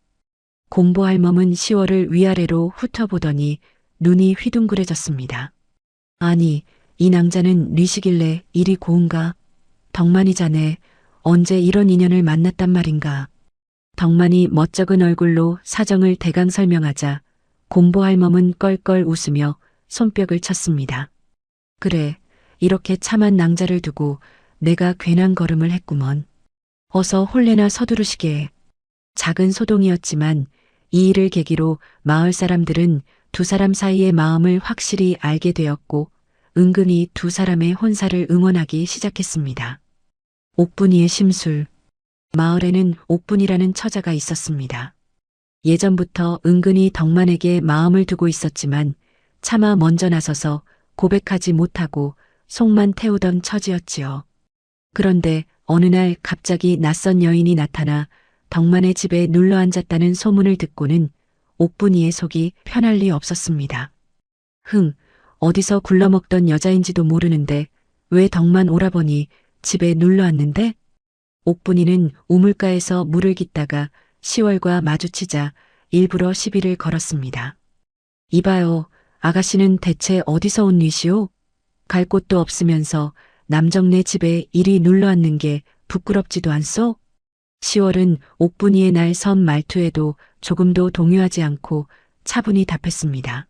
곰보 할멈은 10월을 위아래로 훑어보더니 눈이 휘둥그레졌습니다. 아니, 이 낭자는 뉘시길래 일이 고운가? 덕만이 자네 언제 이런 인연을 만났단 말인가? 덕만이 멋쩍은 얼굴로 사정을 대강 설명하자 곰보 할멈은 껄껄 웃으며 손뼉을 쳤습니다. 그래, 이렇게 참한 낭자를 두고 내가 괜한 걸음을 했구먼. 어서 혼례나 서두르시게. 작은 소동이었지만 이 일을 계기로 마을 사람들은 두 사람 사이의 마음을 확실히 알게 되었고 은근히 두 사람의 혼사를 응원하기 시작했습니다. 옥분이의 심술. 마을에는 옥분이라는 처자가 있었습니다. 예전부터 은근히 덕만에게 마음을 두고 있었지만 차마 먼저 나서서 고백하지 못하고 속만 태우던 처지였지요. 그런데 어느 날 갑자기 낯선 여인이 나타나 덕만의 집에 눌러 앉았다는 소문을 듣고는 옥분이의 속이 편할 리 없었습니다. 어디서 굴러먹던 여자인지도 모르는데 왜 덕만 오라버니 집에 눌러 앉는데? 옥분이는 우물가에서 물을 깃다가 10월과 마주치자 일부러 시비를 걸었습니다. 이봐요, 아가씨는 대체 어디서 온 뉘시오? 갈 곳도 없으면서 남정네 집에 이리 눌러 앉는 게 부끄럽지도 않소? 10월은 옥분이의 날 선 말투에도 조금도 동요하지 않고 차분히 답했습니다.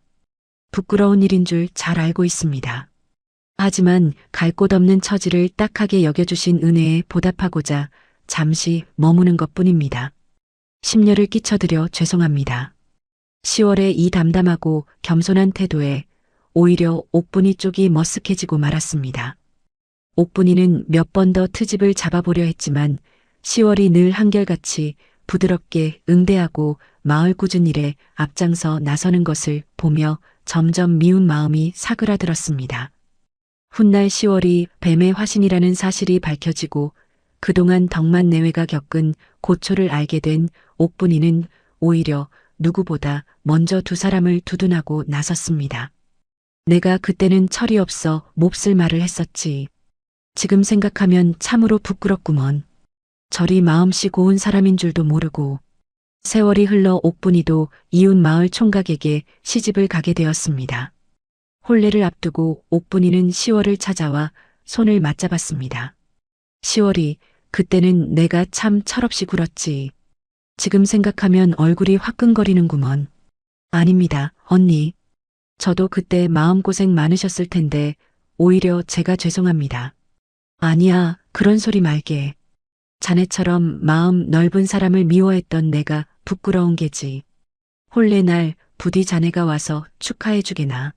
부끄러운 일인 줄 잘 알고 있습니다. 하지만 갈 곳 없는 처지를 딱하게 여겨주신 은혜에 보답하고자 잠시 머무는 것뿐입니다. 심려를 끼쳐드려 죄송합니다. 10월의 이 담담하고 겸손한 태도에 오히려 옥분이 쪽이 머쓱해지고 말았습니다. 옥분이는 몇 번 더 트집을 잡아보려 했지만 10월이 늘 한결같이 부드럽게 응대하고 마을 꾸준 일에 앞장서 나서는 것을 보며 점점 미운 마음이 사그라들었습니다. 훗날 10월이 뱀의 화신이라는 사실이 밝혀지고 그동안 덕만 내외가 겪은 고초를 알게 된 옥분이는 오히려 누구보다 먼저 두 사람을 두둔하고 나섰습니다. 내가 그때는 철이 없어 몹쓸 말을 했었지. 지금 생각하면 참으로 부끄럽구먼. 저리 마음씨 고운 사람인 줄도 모르고. 세월이 흘러 옥분이도 이웃 마을 총각에게 시집을 가게 되었습니다. 혼례를 앞두고 옥분이는 10월을 찾아와 손을 맞잡았습니다. 10월이, 그때는 내가 참 철없이 굴었지. 지금 생각하면 얼굴이 화끈거리는구먼. 아닙니다, 언니. 저도 그때 마음고생 많으셨을 텐데 오히려 제가 죄송합니다. 아니야, 그런 소리 말게. 자네처럼 마음 넓은 사람을 미워했던 내가 부끄러운 게지. 혼례 날 부디 자네가 와서 축하해 주게나.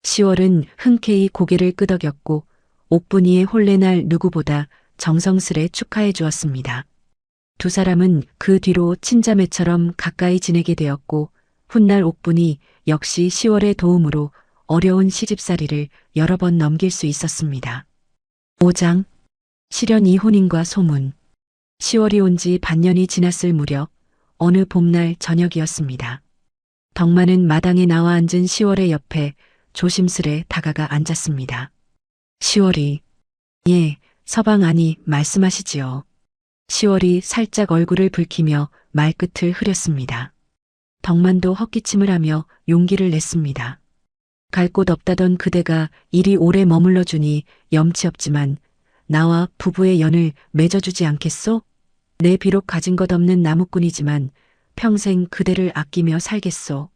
10월은 흔쾌히 고개를 끄덕였고 옥분이의 혼례 날 누구보다 정성스레 축하해 주었습니다. 두 사람은 그 뒤로 친자매처럼 가까이 지내게 되었고 훗날 옥분이 역시 10월의 도움으로 어려운 시집살이를 여러 번 넘길 수 있었습니다. 5장 실연 이혼인과 소문. 10월이 온 지 반년이 지났을 무렵 어느 봄날 저녁이었습니다. 덕만은 마당에 나와 앉은 10월의 옆에 조심스레 다가가 앉았습니다. 10월이, 예, 서방 아니 말씀하시지요. 10월이 살짝 얼굴을 붉히며 말끝을 흐렸습니다. 덕만도 헛기침을 하며 용기를 냈습니다. 갈 곳 없다던 그대가 이리 오래 머물러 주니 염치 없지만 나와 부부의 연을 맺어주지 않겠소? 내 비록 가진 것 없는 나무꾼이지만 평생 그대를 아끼며 살겠소.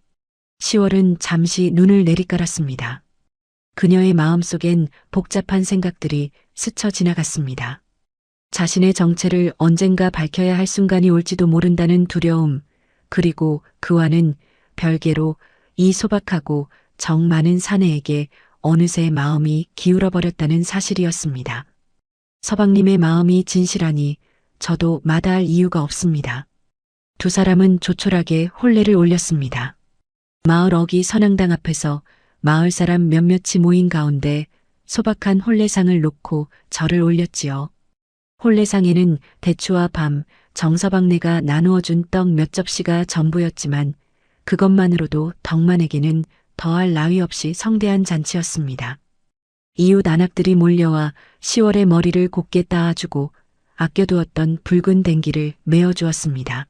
10월은 잠시 눈을 내리깔았습니다. 그녀의 마음속엔 복잡한 생각들이 스쳐 지나갔습니다. 자신의 정체를 언젠가 밝혀야 할 순간이 올지도 모른다는 두려움, 그리고 그와는 별개로 이 소박하고 정 많은 사내에게 어느새 마음이 기울어버렸다는 사실이었습니다. 서방님의 마음이 진실하니 저도 마다할 이유가 없습니다. 두 사람은 조촐하게 혼례를 올렸습니다. 마을 어기 선앙당 앞에서 마을 사람 몇몇이 모인 가운데 소박한 혼례상을 놓고 절을 올렸지요. 혼례상에는 대추와 밤, 정서방네가 나누어준 떡 몇 접시가 전부였지만 그것만으로도 덕만에게는 더할 나위 없이 성대한 잔치였습니다. 이웃 안악들이 몰려와 10월의 머리를 곱게 따아주고 아껴두었던 붉은 댕기를 메어주었습니다.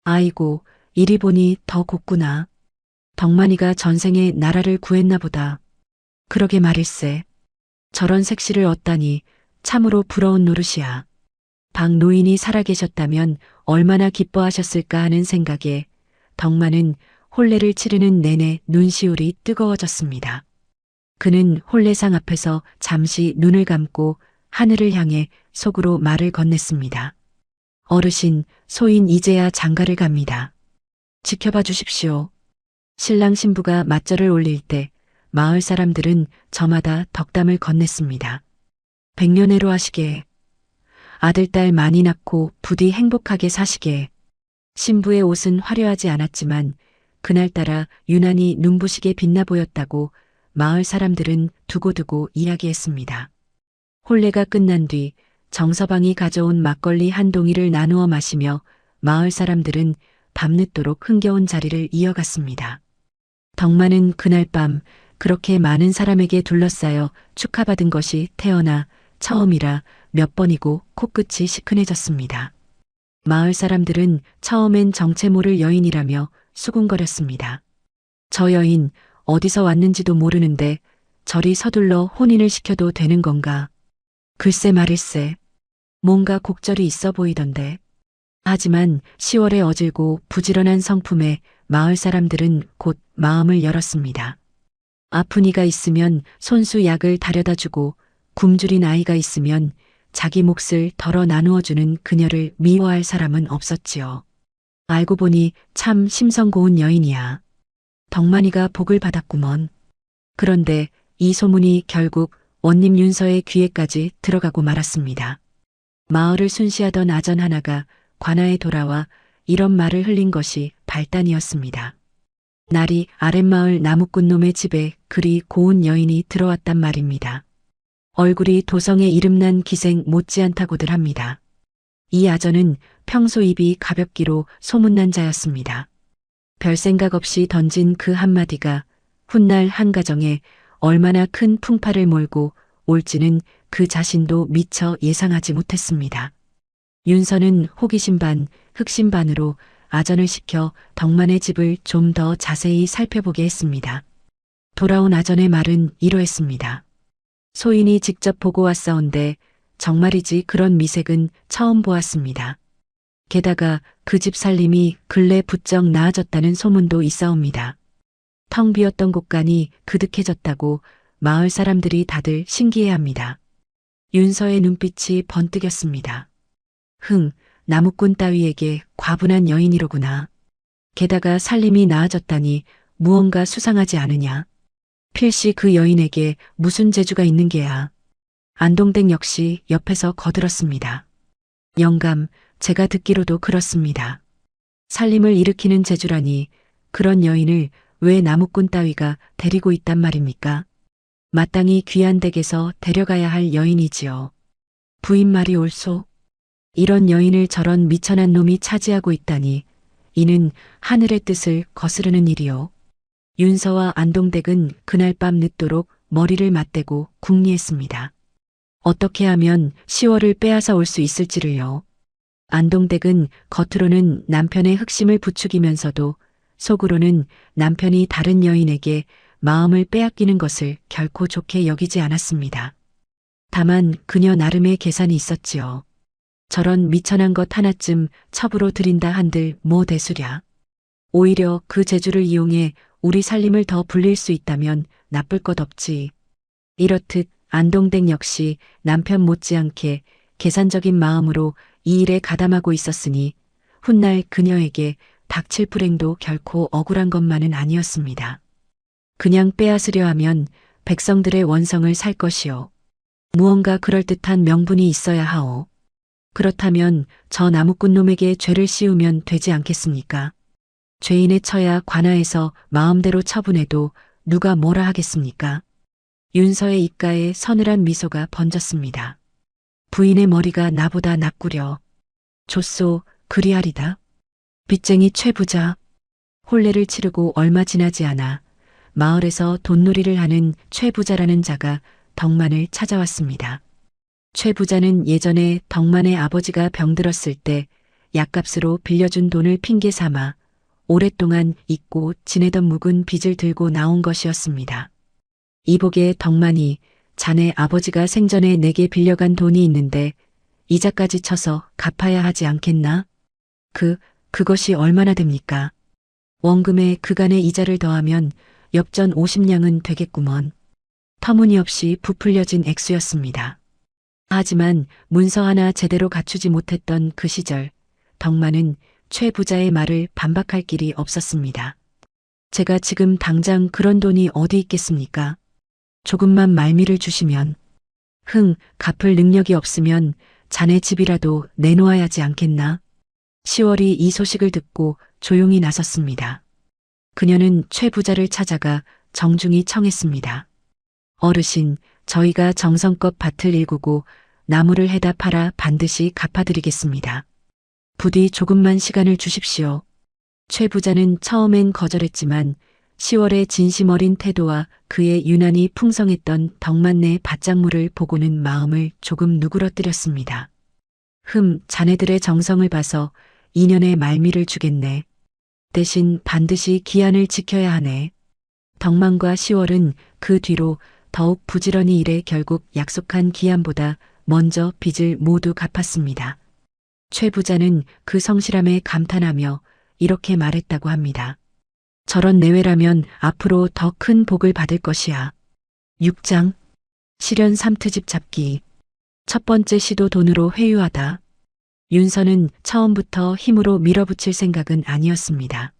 아이고, 이리 보니 더 곱구나. 덕만이가 전생에 나라를 구했나 보다. 그러게 말일세. 저런 색시를 얻다니 참으로 부러운 노릇이야. 박 노인이 살아계셨다면 얼마나 기뻐하셨을까 하는 생각에 덕만은 혼례를 치르는 내내 눈시울이 뜨거워졌습니다. 그는 혼례상 앞에서 잠시 눈을 감고 하늘을 향해 속으로 말을 건넸습니다. 어르신, 소인 이제야 장가를 갑니다. 지켜봐 주십시오. 신랑 신부가 맞절을 올릴 때 마을 사람들은 저마다 덕담을 건넸습니다. 백년해로 하시게. 아들, 딸 많이 낳고 부디 행복하게 사시게. 신부의 옷은 화려하지 않았지만 그날따라 유난히 눈부시게 빛나 보였다고 마을 사람들은 두고두고 이야기했습니다. 혼례가 끝난 뒤 정서방이 가져온 막걸리 한 동이를 나누어 마시며 마을 사람들은 밤늦도록 흥겨운 자리를 이어갔습니다. 덕만은 그날 밤 그렇게 많은 사람에게 둘러싸여 축하받은 것이 태어나 처음이라 몇 번이고 코끝이 시큰해졌습니다. 마을 사람들은 처음엔 정체 모를 여인이라며 수군거렸습니다. 저 여인 어디서 왔는지도 모르는데 저리 서둘러 혼인을 시켜도 되는 건가? 글쎄 말일세. 뭔가 곡절이 있어 보이던데. 하지만 10월의 어질고 부지런한 성품에 마을 사람들은 곧 마음을 열었습니다. 아픈 이가 있으면 손수 약을 다려다 주고 굶주린 아이가 있으면 자기 몫을 덜어 나누어주는 그녀를 미워할 사람은 없었지요. 알고 보니 참 심성 고운 여인이야. 덕만이가 복을 받았구먼. 그런데 이 소문이 결국 원님 윤서의 귀에까지 들어가고 말았습니다. 마을을 순시하던 아전 하나가 관아에 돌아와 이런 말을 흘린 것이 발단이었습니다. 날이 아랫마을 나무꾼 놈의 집에 그리 고운 여인이 들어왔단 말입니다. 얼굴이 도성에 이름난 기생 못지않다고들 합니다. 이 아전은 평소 입이 가볍기로 소문난 자였습니다. 별 생각 없이 던진 그 한마디가 훗날 한 가정에 얼마나 큰 풍파를 몰고 올지는 그 자신도 미처 예상하지 못했습니다. 윤서는 호기심 반, 흑심 반으로 아전을 시켜 덕만의 집을 좀 더 자세히 살펴보게 했습니다. 돌아온 아전의 말은 이러했습니다. 소인이 직접 보고 왔사온데 정말이지 그런 미색은 처음 보았습니다. 게다가 그 집 살림이 근래 부쩍 나아졌다는 소문도 있사옵니다. 텅 비었던 곳간이 그득해졌다고 마을 사람들이 다들 신기해합니다. 윤서의 눈빛이 번뜩였습니다. 나무꾼 따위에게 과분한 여인이로구나. 게다가 살림이 나아졌다니 무언가 수상하지 않으냐. 필시 그 여인에게 무슨 재주가 있는 게야. 안동댁 역시 옆에서 거들었습니다. 영감, 제가 듣기로도 그렇습니다. 살림을 일으키는 재주라니 그런 여인을 왜 나무꾼 따위가 데리고 있단 말입니까? 마땅히 귀한 댁에서 데려가야 할 여인이지요. 부인 말이 옳소. 이런 여인을 저런 미천한 놈이 차지하고 있다니 이는 하늘의 뜻을 거스르는 일이요. 윤서와 안동댁은 그날 밤 늦도록 머리를 맞대고 궁리했습니다. 어떻게 하면 10월을 빼앗아 올 수 있을지를요. 안동댁은 겉으로는 남편의 흑심을 부추기면서도 속으로는 남편이 다른 여인에게 마음을 빼앗기는 것을 결코 좋게 여기지 않았습니다. 다만 그녀 나름의 계산이 있었지요. 저런 미천한 것 하나쯤 첩으로 들인다 한들 뭐 대수랴. 오히려 그 재주를 이용해 우리 살림을 더 불릴 수 있다면 나쁠 것 없지. 이렇듯 안동댁 역시 남편 못지않게 계산적인 마음으로 이 일에 가담하고 있었으니 훗날 그녀에게 닥칠 불행도 결코 억울한 것만은 아니었습니다. 그냥 빼앗으려 하면 백성들의 원성을 살 것이요. 무언가 그럴듯한 명분이 있어야 하오. 그렇다면 저 나무꾼 놈에게 죄를 씌우면 되지 않겠습니까? 죄인에 처야 관아에서 마음대로 처분해도 누가 뭐라 하겠습니까? 윤서의 입가에 서늘한 미소가 번졌습니다. 부인의 머리가 나보다 낫구려. 좋소, 그리하리다. 빚쟁이 최부자. 혼례를 치르고 얼마 지나지 않아 마을에서 돈놀이를 하는 최부자라는 자가 덕만을 찾아왔습니다. 최부자는 예전에 덕만의 아버지가 병들었을 때 약값으로 빌려준 돈을 핑계 삼아 오랫동안 잊고 지내던 묵은 빚을 들고 나온 것이었습니다. 이복에 덕만이 자네 아버지가 생전에 내게 빌려간 돈이 있는데 이자까지 쳐서 갚아야 하지 않겠나? 그것이 얼마나 됩니까? 원금에 그간의 이자를 더하면 엽전 50냥은 되겠구먼. 터무니없이 부풀려진 액수였습니다. 하지만 문서 하나 제대로 갖추지 못했던 그 시절, 덕만은 최 부자의 말을 반박할 길이 없었습니다. 제가 지금 당장 그런 돈이 어디 있겠습니까? 조금만 말미를 주시면, 갚을 능력이 없으면 자네 집이라도 내놓아야 하지 않겠나? 10월이 이 소식을 듣고 조용히 나섰습니다. 그녀는 최 부자를 찾아가 정중히 청했습니다. 어르신, 저희가 정성껏 밭을 일구고 나무를 해다 팔아 반드시 갚아드리겠습니다. 부디 조금만 시간을 주십시오. 최 부자는 처음엔 거절했지만 10월의 진심 어린 태도와 그의 유난히 풍성했던 덕만네 밭작물을 보고는 마음을 조금 누그러뜨렸습니다. 자네들의 정성을 봐서 2년의 말미를 주겠네. 대신 반드시 기한을 지켜야 하네. 덕만과 10월은 그 뒤로 더욱 부지런히 일해 결국 약속한 기한보다 먼저 빚을 모두 갚았습니다. 최 부자는 그 성실함에 감탄하며 이렇게 말했다고 합니다. 저런 내외라면 앞으로 더 큰 복을 받을 것이야. 6장 실현 3트집 잡기. 첫 번째 시도 돈으로 회유하다. 윤서는 처음부터 힘으로 밀어붙일 생각은 아니었습니다.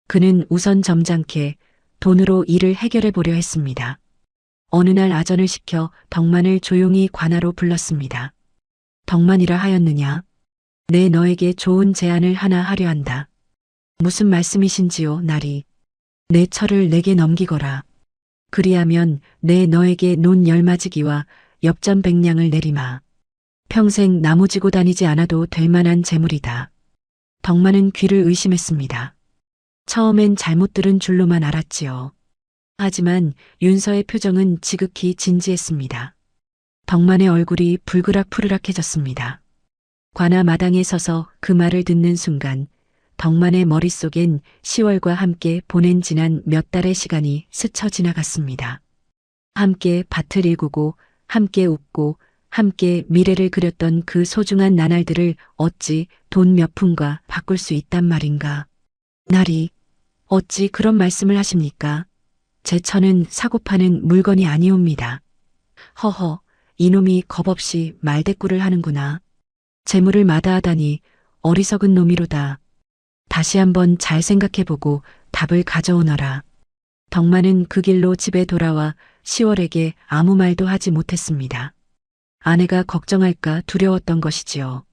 그는 우선 점잖게 돈으로 일을 해결해 보려 했습니다. 어느 날 아전을 시켜 덕만을 조용히 관아로 불렀습니다. 덕만이라 하였느냐? 내 너에게 좋은 제안을 하나 하려 한다. 무슨 말씀이신지요, 나리? 내 철을 내게 넘기거라. 그리하면 내 너에게 논 열맞이기와 엽전 100냥을 내리마. 평생 나무지고 다니지 않아도 될 만한 재물이다. 덕만은 귀를 의심했습니다. 처음엔 잘못 들은 줄로만 알았지요. 하지만 윤서의 표정은 지극히 진지했습니다. 덕만의 얼굴이 불그락푸르락해졌습니다. 관아 마당에 서서 그 말을 듣는 순간 덕만의 머릿속엔 10월과 함께 보낸 지난 몇 달의 시간이 스쳐 지나갔습니다. 함께 밭을 일구고 함께 웃고 함께 미래를 그렸던 그 소중한 나날들을 어찌 돈 몇 푼과 바꿀 수 있단 말인가. 나리, 어찌 그런 말씀을 하십니까? 제 처는 사고 파는 물건이 아니옵니다. 허허, 이놈이 겁없이 말대꾸를 하는구나. 재물을 마다하다니 어리석은 놈이로다. 다시 한번 잘 생각해보고 답을 가져오너라. 덕만은 그 길로 집에 돌아와 10월에게 아무 말도 하지 못했습니다. 아내가 걱정할까 두려웠던 것이지요.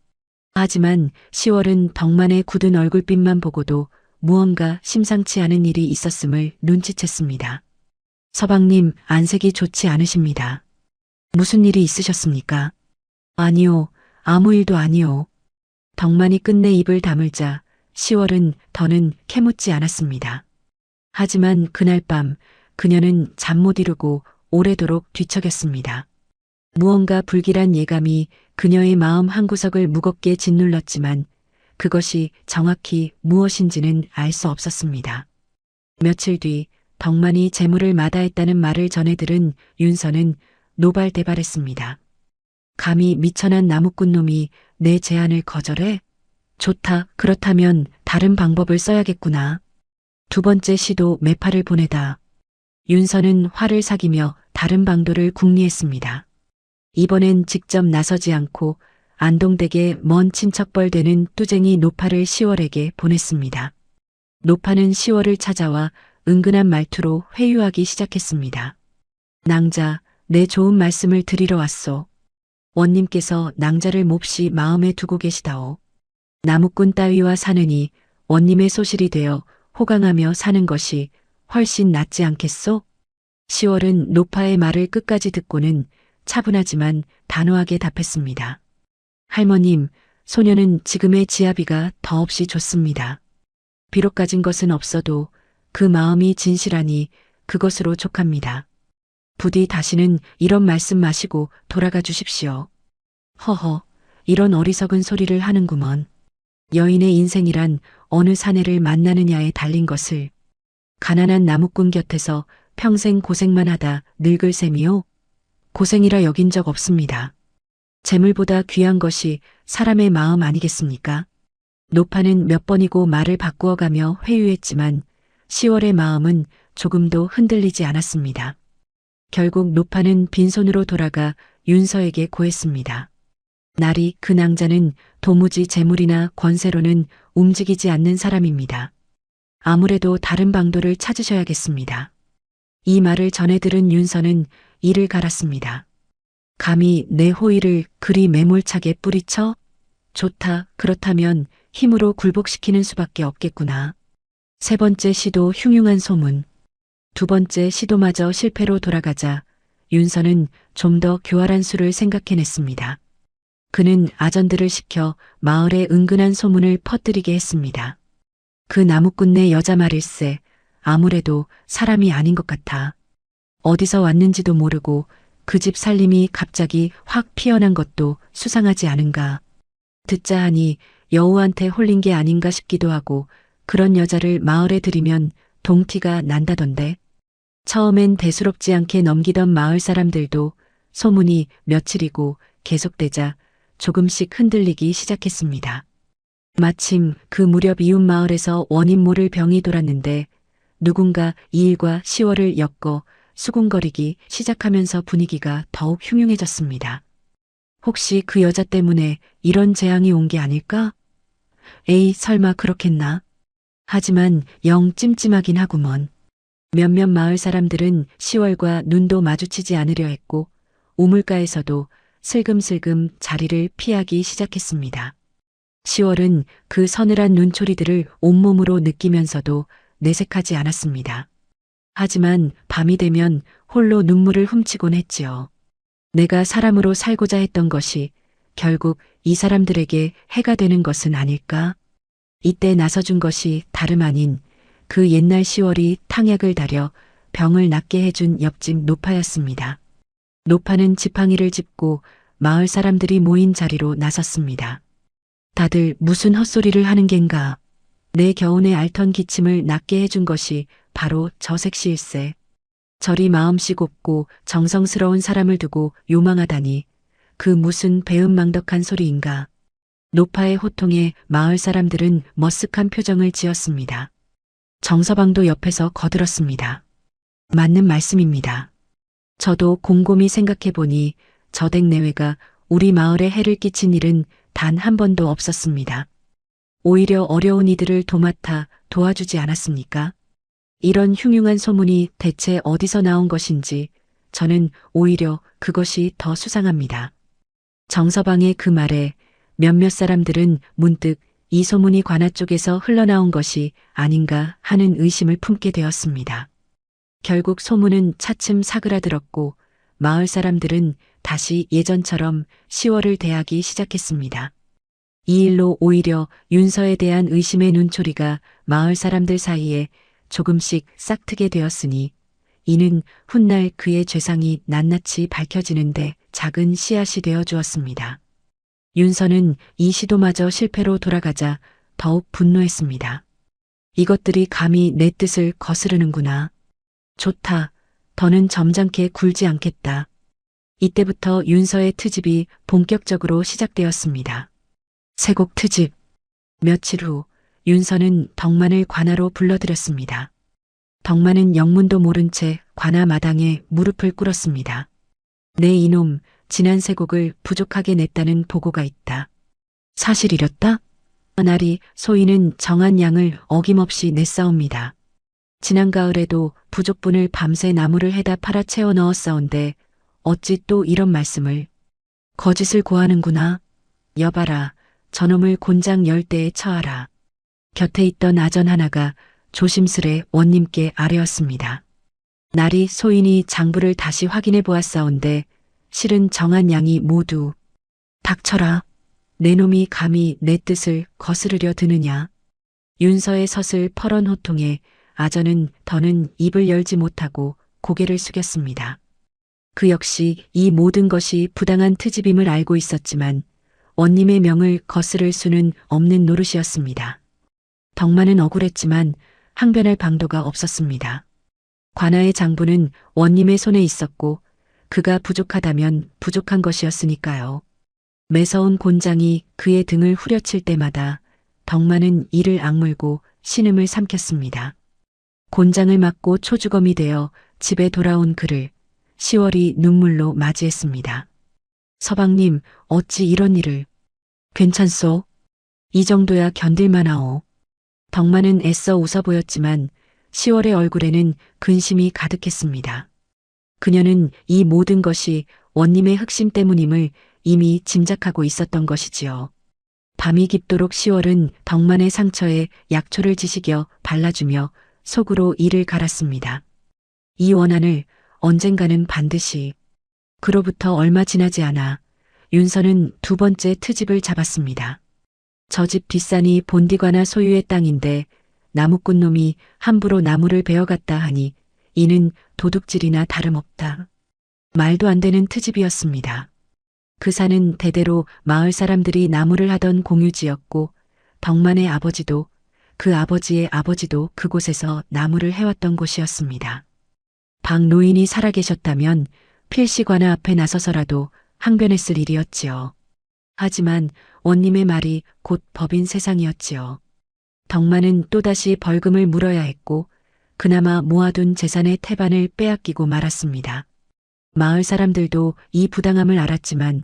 하지만 10월은 덕만의 굳은 얼굴빛만 보고도 무언가 심상치 않은 일이 있었음을 눈치챘습니다. 서방님, 안색이 좋지 않으십니다. 무슨 일이 있으셨습니까? 아니요, 아무 일도 아니요. 덕만이 끝내 입을 다물자 10월은 더는 캐묻지 않았습니다. 하지만 그날 밤 그녀는 잠 못 이루고 오래도록 뒤척였습니다. 무언가 불길한 예감이 그녀의 마음 한구석을 무겁게 짓눌렀지만 그것이 정확히 무엇인지는 알 수 없었습니다. 며칠 뒤 덕만이 재물을 마다했다는 말을 전해 들은 윤서는 노발대발했습니다. 감히 미천한 나무꾼 놈이 내 제안을 거절해? 좋다. 그렇다면 다른 방법을 써야겠구나. 두 번째 시도 매파를 보내다. 윤서는 화를 사기며 다른 방도를 궁리했습니다. 이번엔 직접 나서지 않고 안동댁의 먼 친척벌 되는 뚜쟁이 노파를 시월에게 보냈습니다. 노파는 시월을 찾아와 은근한 말투로 회유하기 시작했습니다. 낭자, 내 좋은 말씀을 드리러 왔소. 원님께서 낭자를 몹시 마음에 두고 계시다오. 나무꾼 따위와 사느니 원님의 소실이 되어 호강하며 사는 것이 훨씬 낫지 않겠소? 시월은 노파의 말을 끝까지 듣고는 차분하지만 단호하게 답했습니다. 할머님, 소녀는 지금의 지아비가 더없이 좋습니다. 비록 가진 것은 없어도 그 마음이 진실하니 그것으로 족합니다. 부디 다시는 이런 말씀 마시고 돌아가 주십시오. 허허, 이런 어리석은 소리를 하는구먼. 여인의 인생이란 어느 사내를 만나느냐에 달린 것을. 가난한 나무꾼 곁에서 평생 고생만 하다 늙을 셈이요? 고생이라 여긴 적 없습니다. 재물보다 귀한 것이 사람의 마음 아니겠습니까? 노파는 몇 번이고 말을 바꾸어가며 회유했지만 시월의 마음은 조금도 흔들리지 않았습니다. 결국 노파는 빈손으로 돌아가 윤서에게 고했습니다. 나리, 그 낭자는 도무지 재물이나 권세로는 움직이지 않는 사람입니다. 아무래도 다른 방도를 찾으셔야겠습니다. 이 말을 전해 들은 윤서는 이를 갈았습니다. 감히 내 호의를 그리 매몰차게 뿌리쳐? 좋다. 그렇다면 힘으로 굴복시키는 수밖에 없겠구나. 세 번째 시도 흉흉한 소문. 두 번째 시도마저 실패로 돌아가자 윤서는 좀 더 교활한 수를 생각해냈습니다. 그는 아전들을 시켜 마을에 은근한 소문을 퍼뜨리게 했습니다. 그 나무꾼네 여자 말일세. 아무래도 사람이 아닌 것 같아. 어디서 왔는지도 모르고 그 집 살림이 갑자기 확 피어난 것도 수상하지 않은가. 듣자 하니 여우한테 홀린 게 아닌가 싶기도 하고 그런 여자를 마을에 들이면 동티가 난다던데. 처음엔 대수롭지 않게 넘기던 마을 사람들도 소문이 며칠이고 계속되자 조금씩 흔들리기 시작했습니다. 마침 그 무렵 이웃 마을에서 원인 모를 병이 돌았는데 누군가 이 일과 시월을 엮어 수군거리기 시작하면서 분위기가 더욱 흉흉해졌습니다. 혹시 그 여자 때문에 이런 재앙이 온 게 아닐까? 에이, 설마 그렇겠나? 하지만 영 찜찜하긴 하구먼. 몇몇 마을 사람들은 시월과 눈도 마주치지 않으려 했고 우물가에서도 슬금슬금 자리를 피하기 시작했습니다. 시월은 그 서늘한 눈초리들을 온몸으로 느끼면서도 내색하지 않았습니다. 하지만 밤이 되면 홀로 눈물을 훔치곤 했지요. 내가 사람으로 살고자 했던 것이 결국 이 사람들에게 해가 되는 것은 아닐까? 이때 나서준 것이 다름 아닌 그 옛날 시월이 탕약을 다려 병을 낫게 해준 옆집 노파였습니다. 노파는 지팡이를 짚고 마을 사람들이 모인 자리로 나섰습니다. 다들 무슨 헛소리를 하는 겐가? 내 겨우내 앓던 기침을 낫게 해준 것이 바로 저 색시일세. 저리 마음씨 곱고 정성스러운 사람을 두고 요망하다니 그 무슨 배은망덕한 소리인가. 노파의 호통에 마을 사람들은 머쓱한 표정을 지었습니다. 정서방도 옆에서 거들었습니다. 맞는 말씀입니다. 저도 곰곰이 생각해보니 저 댁 내외가 우리 마을에 해를 끼친 일은 단 한 번도 없었습니다. 오히려 어려운 이들을 도맡아 도와주지 않았습니까? 이런 흉흉한 소문이 대체 어디서 나온 것인지 저는 오히려 그것이 더 수상합니다. 정서방의 그 말에 몇몇 사람들은 문득 이 소문이 관아 쪽에서 흘러나온 것이 아닌가 하는 의심을 품게 되었습니다. 결국 소문은 차츰 사그라들었고 마을 사람들은 다시 예전처럼 시월을 대하기 시작했습니다. 이 일로 오히려 윤서에 대한 의심의 눈초리가 마을 사람들 사이에 조금씩 싹트게 되었으니 이는 훗날 그의 죄상이 낱낱이 밝혀지는데 작은 씨앗이 되어 주었습니다. 윤서는 이 시도마저 실패로 돌아가자 더욱 분노했습니다. 이것들이 감히 내 뜻을 거스르는구나. 좋다. 더는 점잖게 굴지 않겠다. 이때부터 윤서의 트집이 본격적으로 시작되었습니다. 세곡 트집. 며칠 후 윤서는 덕만을 관아로 불러들였습니다. 덕만은 영문도 모른 채 관아 마당에 무릎을 꿇었습니다. 내 이놈, 지난 세곡을 부족하게 냈다는 보고가 있다. 사실이렸다? 날이 소인은 정한 양을 어김없이 냈사옵니다. 지난 가을에도 부족분을 밤새 나무를 해다 팔아 채워 넣었사온데 어찌 또 이런 말씀을. 거짓을 고하는구나. 여봐라, 저놈을 곤장 10대에 처하라. 곁에 있던 아전 하나가 조심스레 원님께 아뢰었습니다. 날이 소인이 장부를 다시 확인해 보았사온데 실은 정한 양이 모두. 닥쳐라. 내 놈이 감히 내 뜻을 거스르려 드느냐. 윤서의 서슬 퍼런 호통에 아전은 더는 입을 열지 못하고 고개를 숙였습니다. 그 역시 이 모든 것이 부당한 트집임을 알고 있었지만 원님의 명을 거스를 수는 없는 노릇이었습니다. 덕만은 억울했지만 항변할 방도가 없었습니다. 관아의 장부는 원님의 손에 있었고 그가 부족하다면 부족한 것이었으니까요. 매서운 곤장이 그의 등을 후려칠 때마다 덕만은 이를 악물고 신음을 삼켰습니다. 곤장을 맞고 초주검이 되어 집에 돌아온 그를 10월이 눈물로 맞이했습니다. 서방님, 어찌 이런 일을. 괜찮소? 이 정도야 견딜만하오. 덕만은 애써 웃어 보였지만 10월의 얼굴에는 근심이 가득했습니다. 그녀는 이 모든 것이 원님의 흑심 때문임을 이미 짐작하고 있었던 것이지요. 밤이 깊도록 10월은 덕만의 상처에 약초를 지식여 발라주며 속으로 이를 갈았습니다. 이 원한을 언젠가는 반드시. 그로부터 얼마 지나지 않아 윤서는 두 번째 트집을 잡았습니다. 저 집 뒷산이 본디관아 소유의 땅인데 나무꾼 놈이 함부로 나무를 베어갔다 하니 이는 도둑질이나 다름없다. 말도 안 되는 트집이었습니다. 그 산은 대대로 마을 사람들이 나무를 하던 공유지였고 덕만의 아버지도 그 아버지의 아버지도 그곳에서 나무를 해왔던 곳이었습니다. 박 노인이 살아계셨다면 필시관아 앞에 나서서라도 항변했을 일이었지요. 하지만 원님의 말이 곧 법인 세상이었지요. 덕만은 또다시 벌금을 물어야 했고 그나마 모아둔 재산의 태반을 빼앗기고 말았습니다. 마을 사람들도 이 부당함을 알았지만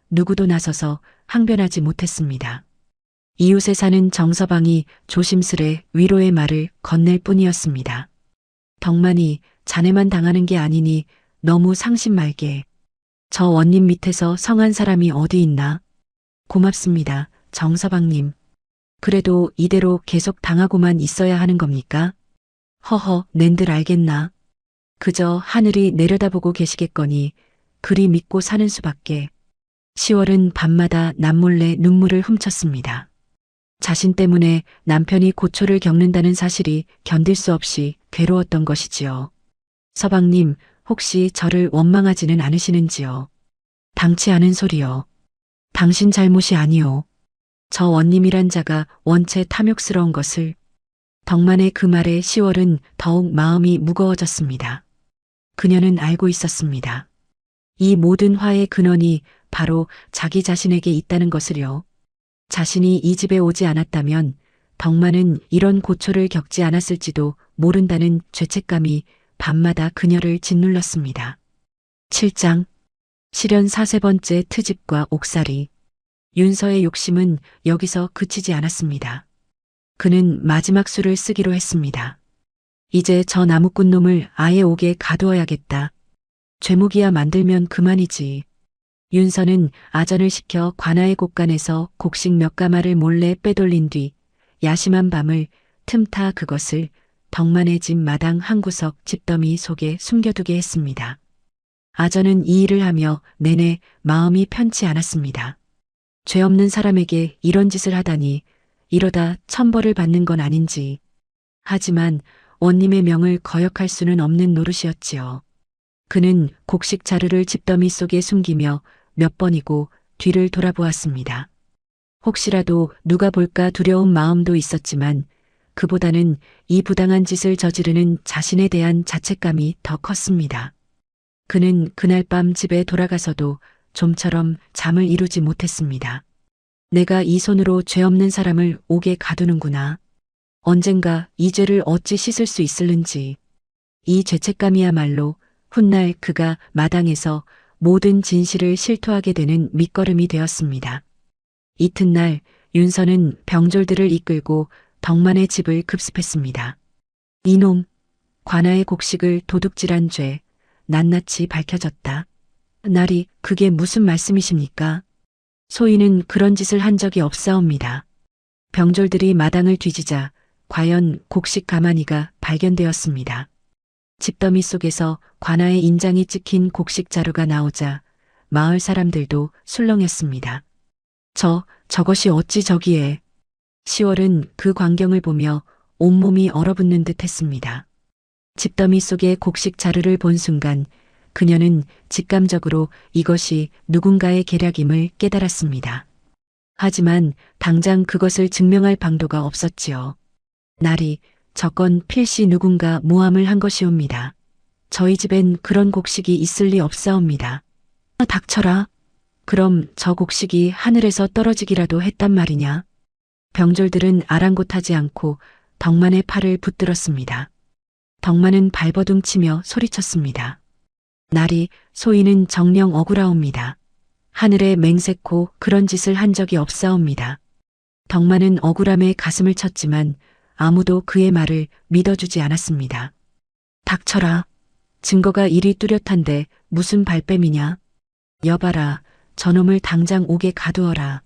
누구도 나서서 항변하지 못했습니다. 이웃에 사는 정서방이 조심스레 위로의 말을 건넬 뿐이었습니다. 덕만이 자네만 당하는 게 아니니 너무 상심 말게. 저 원님 밑에서 성한 사람이 어디 있나? 고맙습니다, 정서방님. 그래도 이대로 계속 당하고만 있어야 하는 겁니까? 허허, 낸들 알겠나? 그저 하늘이 내려다보고 계시겠거니 그리 믿고 사는 수밖에. 10월은 밤마다 남몰래 눈물을 훔쳤습니다. 자신 때문에 남편이 고초를 겪는다는 사실이 견딜 수 없이 괴로웠던 것이지요. 서방님, 혹시 저를 원망하지는 않으시는지요? 당치 않은 소리요. 당신 잘못이 아니오. 저 원님이란 자가 원체 탐욕스러운 것을. 덕만의 그 말에 10월은 더욱 마음이 무거워졌습니다. 그녀는 알고 있었습니다. 이 모든 화의 근원이 바로 자기 자신에게 있다는 것을요. 자신이 이 집에 오지 않았다면 덕만은 이런 고초를 겪지 않았을지도 모른다는 죄책감이 밤마다 그녀를 짓눌렀습니다. 7장 실현 4세번째 트집과 옥살이. 윤서의 욕심은 여기서 그치지 않았습니다. 그는 마지막 수를 쓰기로 했습니다. 이제 저 나무꾼 놈을 아예 옥에 가두어야겠다. 죄목이야 만들면 그만이지. 윤서는 아전을 시켜 관아의 곳간에서 곡식 몇 가마를 몰래 빼돌린 뒤 야심한 밤을 틈타 그것을 덕만의 집 마당 한 구석 집더미 속에 숨겨두게 했습니다. 아전은 이 일을 하며 내내 마음이 편치 않았습니다. 죄 없는 사람에게 이런 짓을 하다니 이러다 천벌을 받는 건 아닌지. 하지만 원님의 명을 거역할 수는 없는 노릇이었지요. 그는 곡식 자루를 집더미 속에 숨기며 몇 번이고 뒤를 돌아보았습니다. 혹시라도 누가 볼까 두려운 마음도 있었지만 그보다는 이 부당한 짓을 저지르는 자신에 대한 자책감이 더 컸습니다. 그는 그날 밤 집에 돌아가서도 좀처럼 잠을 이루지 못했습니다. 내가 이 손으로 죄 없는 사람을 옥에 가두는구나. 언젠가 이 죄를 어찌 씻을 수 있을는지. 이 죄책감이야말로 훗날 그가 마당에서 모든 진실을 실토하게 되는 밑거름이 되었습니다. 이튿날 윤서는 병졸들을 이끌고 덕만의 집을 급습했습니다. 이놈, 관아의 곡식을 도둑질한 죄, 낱낱이 밝혀졌다. 나리, 그게 무슨 말씀이십니까? 소인은 그런 짓을 한 적이 없사옵니다. 병졸들이 마당을 뒤지자 과연 곡식 가마니가 발견되었습니다. 집더미 속에서 관아의 인장이 찍힌 곡식 자루가 나오자 마을 사람들도 술렁였습니다. 저것이 어찌 저기에. 10월은 그 광경을 보며 온몸이 얼어붙는 듯 했습니다. 집더미 속의 곡식 자루를 본 순간 그녀는 직감적으로 이것이 누군가의 계략임을 깨달았습니다. 하지만 당장 그것을 증명할 방도가 없었지요. 나리, 저건 필시 누군가 모함을 한 것이옵니다. 저희 집엔 그런 곡식이 있을 리 없사옵니다. 닥쳐라. 그럼 저 곡식이 하늘에서 떨어지기라도 했단 말이냐? 병졸들은 아랑곳하지 않고 덕만의 팔을 붙들었습니다. 덕만은 발버둥 치며 소리쳤습니다. 나리, 소인은 정령 억울하옵니다. 하늘에 맹세코 그런 짓을 한 적이 없사옵니다. 덕만은 억울함에 가슴을 쳤지만 아무도 그의 말을 믿어주지 않았습니다. 닥쳐라. 증거가 이리 뚜렷한데 무슨 발뺌이냐? 여봐라. 저놈을 당장 옥에 가두어라.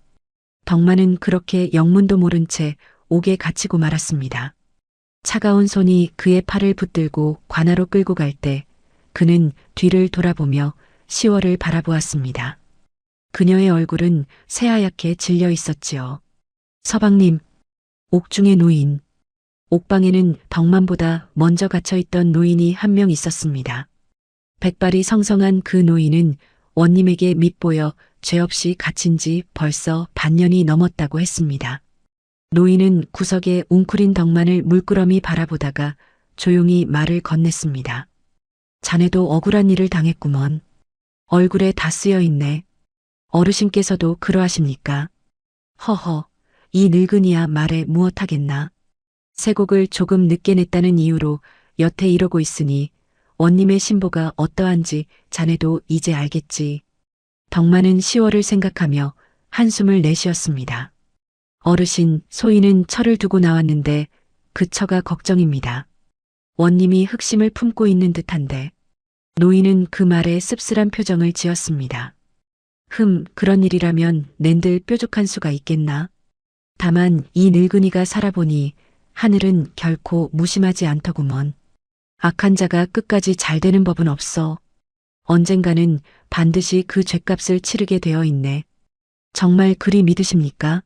덕만은 그렇게 영문도 모른 채 옥에 갇히고 말았습니다. 차가운 손이 그의 팔을 붙들고 관아로 끌고 갈 때 그는 뒤를 돌아보며 10월을 바라보았습니다. 그녀의 얼굴은 새하얗게 질려 있었지요. 서방님, 옥중의 노인. 옥방에는 덕만보다 먼저 갇혀있던 노인이 한 명 있었습니다. 백발이 성성한 그 노인은 원님에게 밉보여 죄 없이 갇힌 지 벌써 반년이 넘었다고 했습니다. 노인은 구석에 웅크린 덕만을 물끄러미 바라보다가 조용히 말을 건넸습니다. 자네도 억울한 일을 당했구먼. 얼굴에 다 쓰여 있네. 어르신께서도 그러하십니까? 허허, 이 늙은이야 말에 무엇하겠나. 세곡을 조금 늦게 냈다는 이유로 여태 이러고 있으니 원님의 신보가 어떠한지 자네도 이제 알겠지. 덕만은 10월을 생각하며 한숨을 내쉬었습니다. 어르신, 소인은 철을 두고 나왔는데 그 처가 걱정입니다. 원님이 흑심을 품고 있는 듯한데. 노인은 그 말에 씁쓸한 표정을 지었습니다. 그런 일이라면 낸들 뾰족한 수가 있겠나? 다만 이 늙은이가 살아보니 하늘은 결코 무심하지 않더구먼. 악한 자가 끝까지 잘 되는 법은 없어. 언젠가는 반드시 그 죗값을 치르게 되어 있네. 정말 그리 믿으십니까?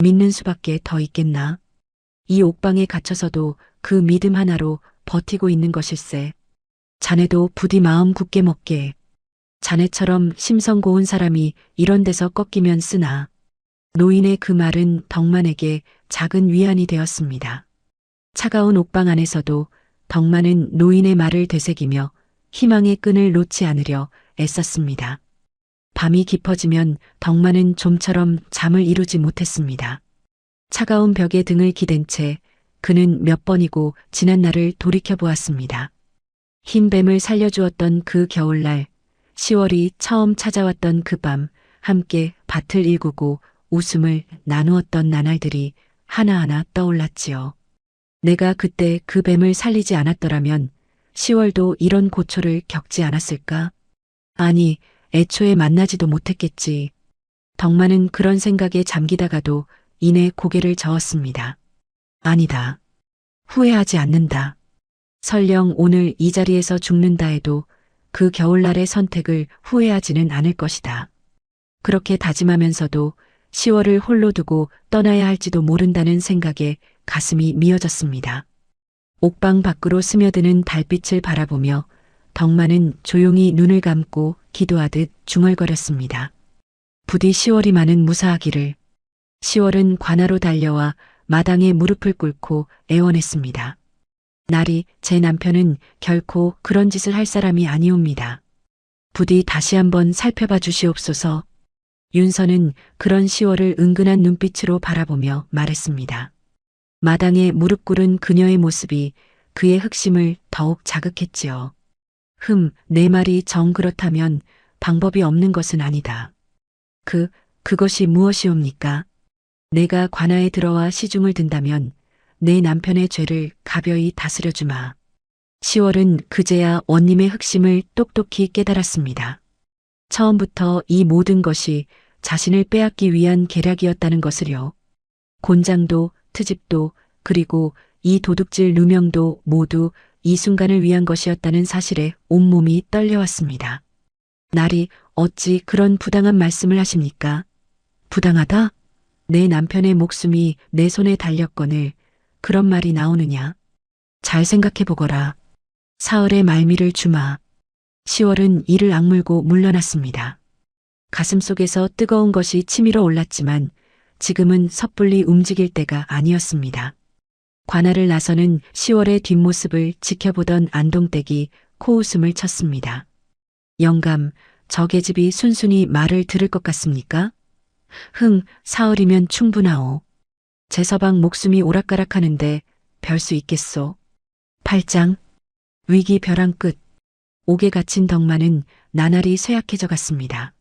믿는 수밖에 더 있겠나? 이 옥방에 갇혀서도 그 믿음 하나로 버티고 있는 것일세. 자네도 부디 마음 굳게 먹게. 자네처럼 심성 고운 사람이 이런 데서 꺾이면 쓰나. 노인의 그 말은 덕만에게 작은 위안이 되었습니다. 차가운 옥방 안에서도 덕만은 노인의 말을 되새기며 희망의 끈을 놓지 않으려 애썼습니다. 밤이 깊어지면 덕만은 좀처럼 잠을 이루지 못했습니다. 차가운 벽에 등을 기댄 채 그는 몇 번이고 지난 날을 돌이켜보았습니다. 흰 뱀을 살려주었던 그 겨울날, 10월이 처음 찾아왔던 그 밤, 함께 밭을 일구고 웃음을 나누었던 나날들이 하나하나 떠올랐지요. 내가 그때 그 뱀을 살리지 않았더라면 10월도 이런 고초를 겪지 않았을까? 아니, 애초에 만나지도 못했겠지. 덕만은 그런 생각에 잠기다가도 이내 고개를 저었습니다. 아니다. 후회하지 않는다. 설령 오늘 이 자리에서 죽는다 해도 그 겨울날의 선택을 후회하지는 않을 것이다. 그렇게 다짐하면서도 10월을 홀로 두고 떠나야 할지도 모른다는 생각에 가슴이 미어졌습니다. 옥방 밖으로 스며드는 달빛을 바라보며 덕만은 조용히 눈을 감고 기도하듯 중얼거렸습니다. 부디 10월이 많은 무사하기를. 10월은 관아로 달려와 마당에 무릎을 꿇고 애원했습니다. 나리, 제 남편은 결코 그런 짓을 할 사람이 아니옵니다. 부디 다시 한번 살펴봐 주시옵소서. 윤서는 그런 시월을 은근한 눈빛으로 바라보며 말했습니다. 마당에 무릎 꿇은 그녀의 모습이 그의 흑심을 더욱 자극했지요. 내 말이 정 그렇다면 방법이 없는 것은 아니다. 그것이 무엇이옵니까? 내가 관아에 들어와 시중을 든다면 내 남편의 죄를 가벼이 다스려 주마. 시월은 그제야 원님의 흑심을 똑똑히 깨달았습니다. 처음부터 이 모든 것이 자신을 빼앗기 위한 계략이었다는 것을요. 곤장도, 트집도, 그리고 이 도둑질 누명도 모두 이 순간을 위한 것이었다는 사실에 온몸이 떨려왔습니다. 날이 어찌 그런 부당한 말씀을 하십니까? 부당하다? 내 남편의 목숨이 내 손에 달렸거늘 그런 말이 나오느냐? 잘 생각해 보거라. 사흘의 말미를 주마. 시월은 이를 악물고 물러났습니다. 가슴속에서 뜨거운 것이 치밀어 올랐지만 지금은 섣불리 움직일 때가 아니었습니다. 관아를 나서는 시월의 뒷모습을 지켜보던 안동댁이 코웃음을 쳤습니다. 영감, 저 계집이 순순히 말을 들을 것 같습니까? 사흘이면 충분하오. 제 서방 목숨이 오락가락하는데 별 수 있겠소. 8장 위기 벼랑 끝. 옥에 갇힌 덕만은 나날이 쇠약해져 갔습니다.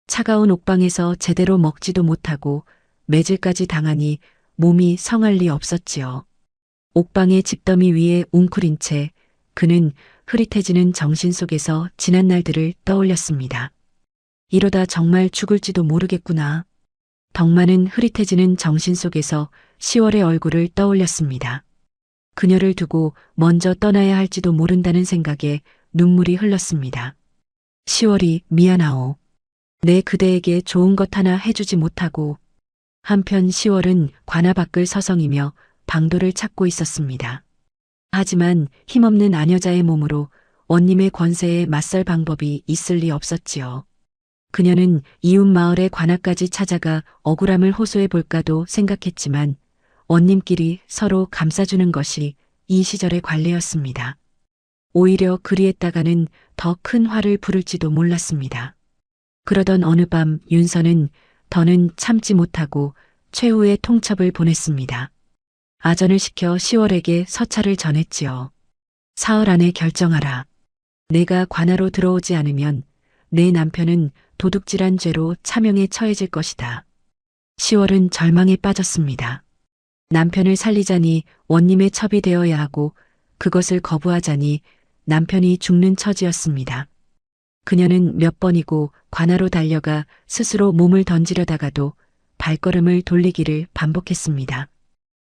차가운 옥방에서 제대로 먹지도 못하고 매질까지 당하니 몸이 성할 리 없었지요. 옥방의 집더미 위에 웅크린 채 그는 흐릿해지는 정신 속에서 지난 날들을 떠올렸습니다. 이러다 정말 죽을지도 모르겠구나. 덕만은 흐릿해지는 정신 속에서 시월의 얼굴을 떠올렸습니다. 그녀를 두고 먼저 떠나야 할지도 모른다는 생각에 눈물이 흘렀습니다. 시월이 미안하오. 내 그대에게 좋은 것 하나 해주지 못하고. 한편 시월은 관아 밖을 서성이며 방도를 찾고 있었습니다. 하지만 힘없는 아녀자의 몸으로 원님의 권세에 맞설 방법이 있을 리 없었지요. 그녀는 이웃 마을의 관아까지 찾아가 억울함을 호소해 볼까도 생각했지만 원님끼리 서로 감싸주는 것이 이 시절의 관례였습니다. 오히려 그리했다가는 더 큰 화를 부를지도 몰랐습니다. 그러던 어느 밤 윤서는 더는 참지 못하고 최후의 통첩을 보냈습니다. 아전을 시켜 시월에게 서찰을 전했지요. 사흘 안에 결정하라. 내가 관아로 들어오지 않으면 내 남편은 도둑질한 죄로 차명에 처해질 것이다. 시월은 절망에 빠졌습니다. 남편을 살리자니 원님의 첩이 되어야 하고 그것을 거부하자니 남편이 죽는 처지였습니다. 그녀는 몇 번이고 관아로 달려가 스스로 몸을 던지려다가도 발걸음을 돌리기를 반복했습니다.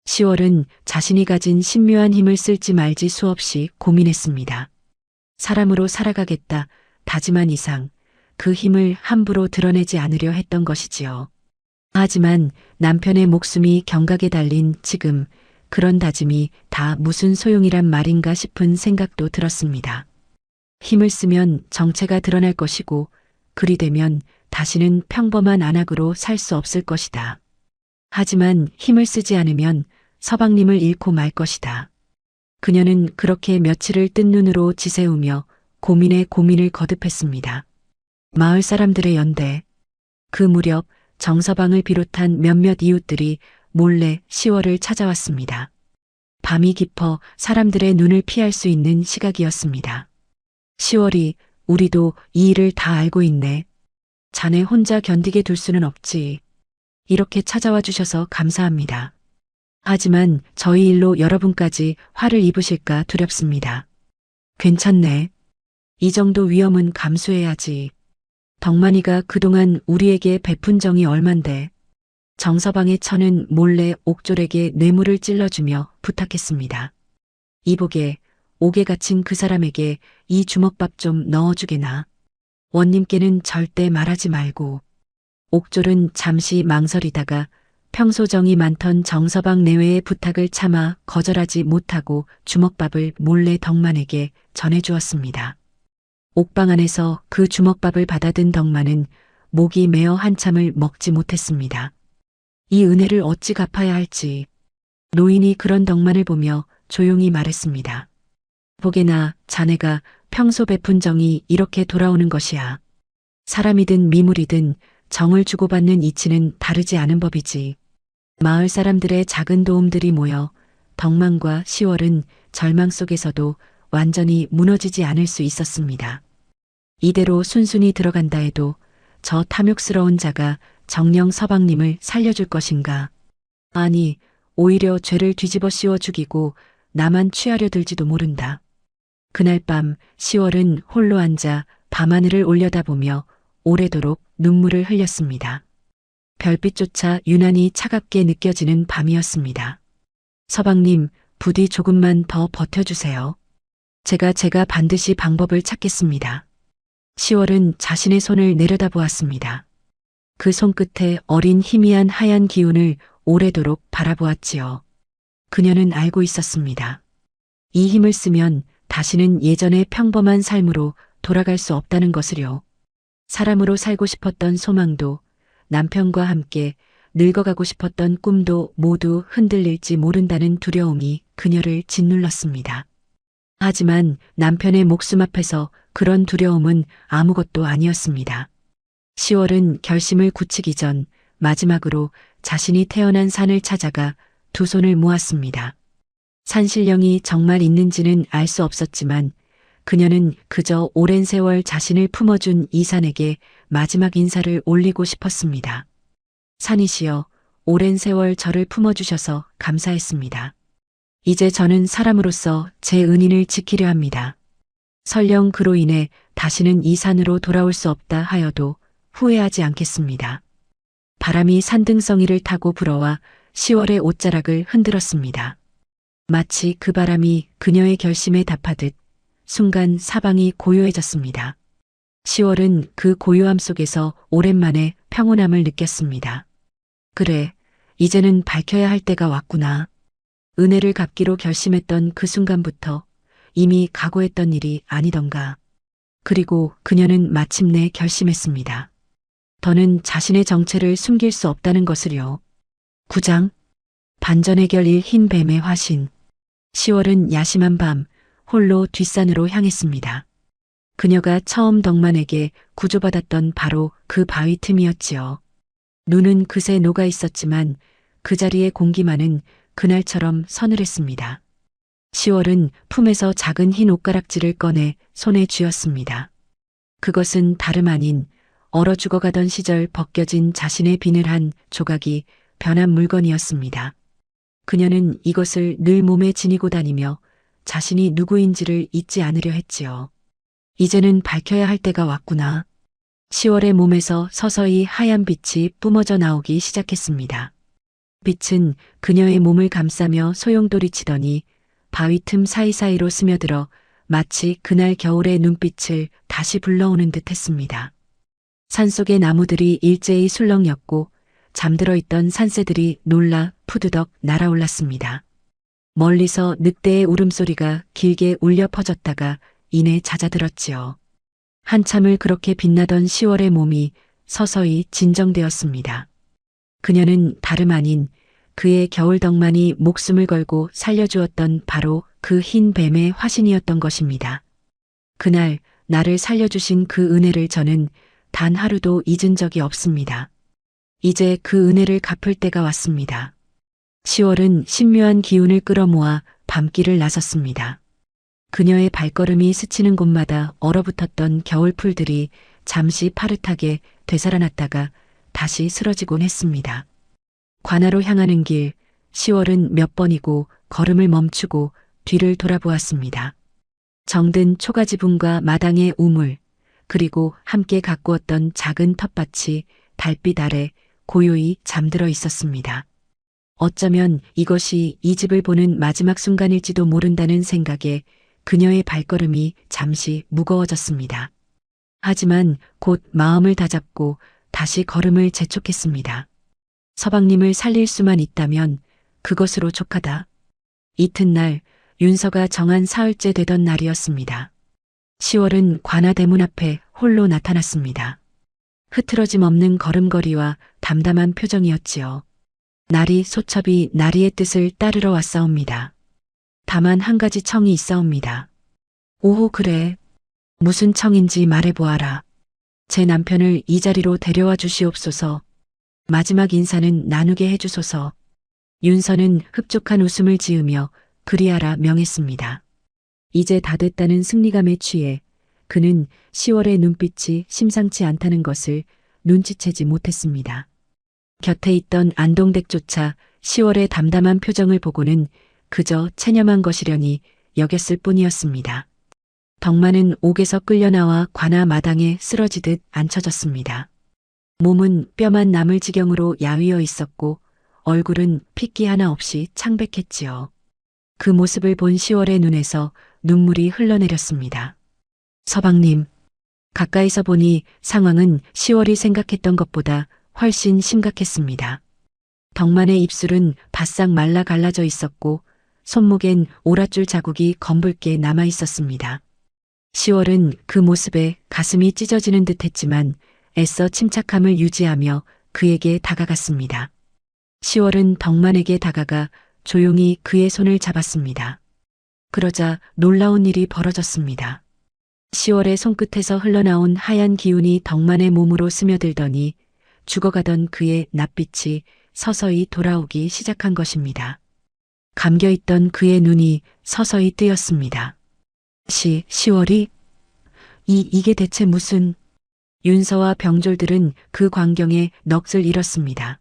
시월은 자신이 가진 신묘한 힘을 쓸지 말지 수없이 고민했습니다. 사람으로 살아가겠다 다짐한 이상 그 힘을 함부로 드러내지 않으려 했던 것이지요. 하지만 남편의 목숨이 경각에 달린 지금 그런 다짐이 다 무슨 소용이란 말인가 싶은 생각도 들었습니다. 힘을 쓰면 정체가 드러날 것이고 그리 되면 다시는 평범한 안악으로 살 수 없을 것이다. 하지만 힘을 쓰지 않으면 서방님을 잃고 말 것이다. 그녀는 그렇게 며칠을 뜬 눈으로 지새우며 고민에 고민을 거듭했습니다. 마을 사람들의 연대. 그 무렵 정서방을 비롯한 몇몇 이웃들이 몰래 시월을 찾아왔습니다. 밤이 깊어 사람들의 눈을 피할 수 있는 시각이었습니다. 시월이 우리도 이 일을 다 알고 있네. 자네 혼자 견디게 둘 수는 없지. 이렇게 찾아와 주셔서 감사합니다. 하지만 저희 일로 여러분까지 화를 입으실까 두렵습니다. 괜찮네. 이 정도 위험은 감수해야지. 덕만이가 그동안 우리에게 베푼 정이 얼만데. 정서방의 처는 몰래 옥졸에게 뇌물을 찔러주며 부탁했습니다. 이복에 옥에 갇힌 그 사람에게 이 주먹밥 좀 넣어주게나. 원님께는 절대 말하지 말고. 옥졸은 잠시 망설이다가 평소 정이 많던 정서방 내외의 부탁을 참아 거절하지 못하고 주먹밥을 몰래 덕만에게 전해주었습니다. 옥방 안에서 그 주먹밥을 받아든 덕만은 목이 메어 한참을 먹지 못했습니다. 이 은혜를 어찌 갚아야 할지. 노인이 그런 덕만을 보며 조용히 말했습니다. 보게나 자네가 평소 베푼 정이 이렇게 돌아오는 것이야. 사람이든 미물이든 정을 주고받는 이치는 다르지 않은 법이지. 마을 사람들의 작은 도움들이 모여 덕만과 10월은 절망 속에서도 완전히 무너지지 않을 수 있었습니다. 이대로 순순히 들어간다 해도 저 탐욕스러운 자가 정령 서방님을 살려줄 것인가? 아니, 오히려 죄를 뒤집어 씌워 죽이고 나만 취하려 들지도 모른다. 그날 밤 10월은 홀로 앉아 밤하늘을 올려다보며 오래도록 눈물을 흘렸습니다. 별빛조차 유난히 차갑게 느껴지는 밤이었습니다. 서방님, 부디 조금만 더 버텨주세요. 제가 반드시 방법을 찾겠습니다. 10월은 자신의 손을 내려다보았습니다. 그 손끝에 어린 희미한 하얀 기운을 오래도록 바라보았지요. 그녀는 알고 있었습니다. 이 힘을 쓰면 다시는 예전의 평범한 삶으로 돌아갈 수 없다는 것을요. 사람으로 살고 싶었던 소망도 남편과 함께 늙어가고 싶었던 꿈도 모두 흔들릴지 모른다는 두려움이 그녀를 짓눌렀습니다. 하지만 남편의 목숨 앞에서 그런 두려움은 아무것도 아니었습니다. 10월은 결심을 굳히기 전 마지막으로 자신이 태어난 산을 찾아가 두 손을 모았습니다. 산신령이 정말 있는지는 알 수 없었지만 그녀는 그저 오랜 세월 자신을 품어준 이 산에게 마지막 인사를 올리고 싶었습니다. 산이시여, 오랜 세월 저를 품어주셔서 감사했습니다. 이제 저는 사람으로서 제 은인을 지키려 합니다. 설령 그로 인해 다시는 이 산으로 돌아올 수 없다 하여도 후회하지 않겠습니다. 바람이 산등성이를 타고 불어와 10월의 옷자락을 흔들었습니다. 마치 그 바람이 그녀의 결심에 답하듯 순간 사방이 고요해졌습니다. 10월은 그 고요함 속에서 오랜만에 평온함을 느꼈습니다. 그래, 이제는 밝혀야 할 때가 왔구나. 은혜를 갚기로 결심했던 그 순간부터 이미 각오했던 일이 아니던가. 그리고 그녀는 마침내 결심했습니다. 더는 자신의 정체를 숨길 수 없다는 것을요. 9장 반전의 결일 흰 뱀의 화신. 10월은 야심한 밤 홀로 뒷산으로 향했습니다. 그녀가 처음 덕만에게 구조받았던 바로 그 바위 틈이었지요. 눈은 그새 녹아 있었지만 그 자리의 공기만은 그날처럼 서늘했습니다. 10월은 품에서 작은 흰 옷가락지를 꺼내 손에 쥐었습니다. 그것은 다름 아닌 얼어 죽어가던 시절 벗겨진 자신의 비늘한 조각이 변한 물건이었습니다. 그녀는 이것을 늘 몸에 지니고 다니며 자신이 누구인지를 잊지 않으려 했지요. 이제는 밝혀야 할 때가 왔구나. 10월의 몸에서 서서히 하얀 빛이 뿜어져 나오기 시작했습니다. 빛은 그녀의 몸을 감싸며 소용돌이치더니 바위 틈 사이사이로 스며들어 마치 그날 겨울의 눈빛을 다시 불러오는 듯 했습니다. 산속의 나무들이 일제히 술렁였고 잠들어 있던 산새들이 놀라 푸드덕 날아올랐습니다. 멀리서 늑대의 울음소리가 길게 울려 퍼졌다가 이내 잦아들었지요. 한참을 그렇게 빛나던 10월의 몸이 서서히 진정되었습니다. 그녀는 다름 아닌 그의 겨울 덕만이 목숨을 걸고 살려주었던 바로 그 흰 뱀의 화신이었던 것입니다. 그날 나를 살려주신 그 은혜를 저는 단 하루도 잊은 적이 없습니다. 이제 그 은혜를 갚을 때가 왔습니다. 10월은 신묘한 기운을 끌어모아 밤길을 나섰습니다. 그녀의 발걸음이 스치는 곳마다 얼어붙었던 겨울풀들이 잠시 파릇하게 되살아났다가 다시 쓰러지곤 했습니다. 관아로 향하는 길, 10월은 몇 번이고 걸음을 멈추고 뒤를 돌아보았습니다. 정든 초가지붕과 마당의 우물, 그리고 함께 가꾸었던 작은 텃밭이 달빛 아래 고요히 잠들어 있었습니다. 어쩌면 이것이 이 집을 보는 마지막 순간일지도 모른다는 생각에 그녀의 발걸음이 잠시 무거워졌습니다. 하지만 곧 마음을 다잡고 다시 걸음을 재촉했습니다. 서방님을 살릴 수만 있다면 그것으로 족하다. 이튿날 윤서가 정한 사흘째 되던 날이었습니다. 10월은 관아 대문 앞에 홀로 나타났습니다. 흐트러짐 없는 걸음걸이와 담담한 표정이었지요. 날이 소첩이 나리의 뜻을 따르러 왔사옵니다. 다만 한 가지 청이 있사옵니다. 오호 그래. 무슨 청인지 말해보아라. 제 남편을 이 자리로 데려와 주시옵소서. 마지막 인사는 나누게 해주소서. 윤서는 흡족한 웃음을 지으며 그리하라 명했습니다. 이제 다 됐다는 승리감에 취해 그는 10월의 눈빛이 심상치 않다는 것을 눈치채지 못했습니다. 곁에 있던 안동댁조차 10월의 담담한 표정을 보고는 그저 체념한 것이려니 여겼을 뿐이었습니다. 덕만은 옥에서 끌려나와 관아 마당에 쓰러지듯 앉혀졌습니다. 몸은 뼈만 남을 지경으로 야위어 있었고 얼굴은 핏기 하나 없이 창백했지요. 그 모습을 본 10월의 눈에서 눈물이 흘러내렸습니다. 서방님, 가까이서 보니 상황은 10월이 생각했던 것보다 훨씬 심각했습니다. 덕만의 입술은 바싹 말라 갈라져 있었고 손목엔 오랏줄 자국이 검붉게 남아 있었습니다. 10월은 그 모습에 가슴이 찢어지는 듯 했지만 애써 침착함을 유지하며 그에게 다가갔습니다. 10월은 덕만에게 다가가 조용히 그의 손을 잡았습니다. 그러자 놀라운 일이 벌어졌습니다. 10월의 손끝에서 흘러나온 하얀 기운이 덕만의 몸으로 스며들더니 죽어가던 그의 낯빛이 서서히 돌아오기 시작한 것입니다. 감겨있던 그의 눈이 서서히 뜨였습니다. 10월이? 이게 대체 무슨... 윤서와 병졸들은 그 광경에 넋을 잃었습니다.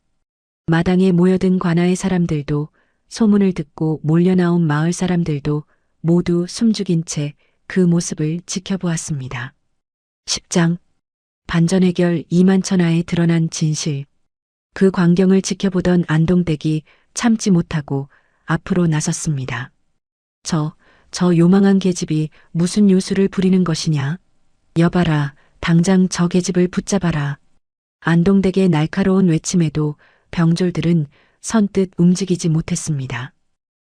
마당에 모여든 관아의 사람들도 소문을 듣고 몰려나온 마을 사람들도 모두 숨죽인 채 그 모습을 지켜보았습니다. 10장 반전해결 이만천하에 드러난 진실. 그 광경을 지켜보던 안동댁이 참지 못하고 앞으로 나섰습니다. 저 요망한 계집이 무슨 요술을 부리는 것이냐? 여봐라, 당장 저 계집을 붙잡아라. 안동댁의 날카로운 외침에도 병졸들은 선뜻 움직이지 못했습니다.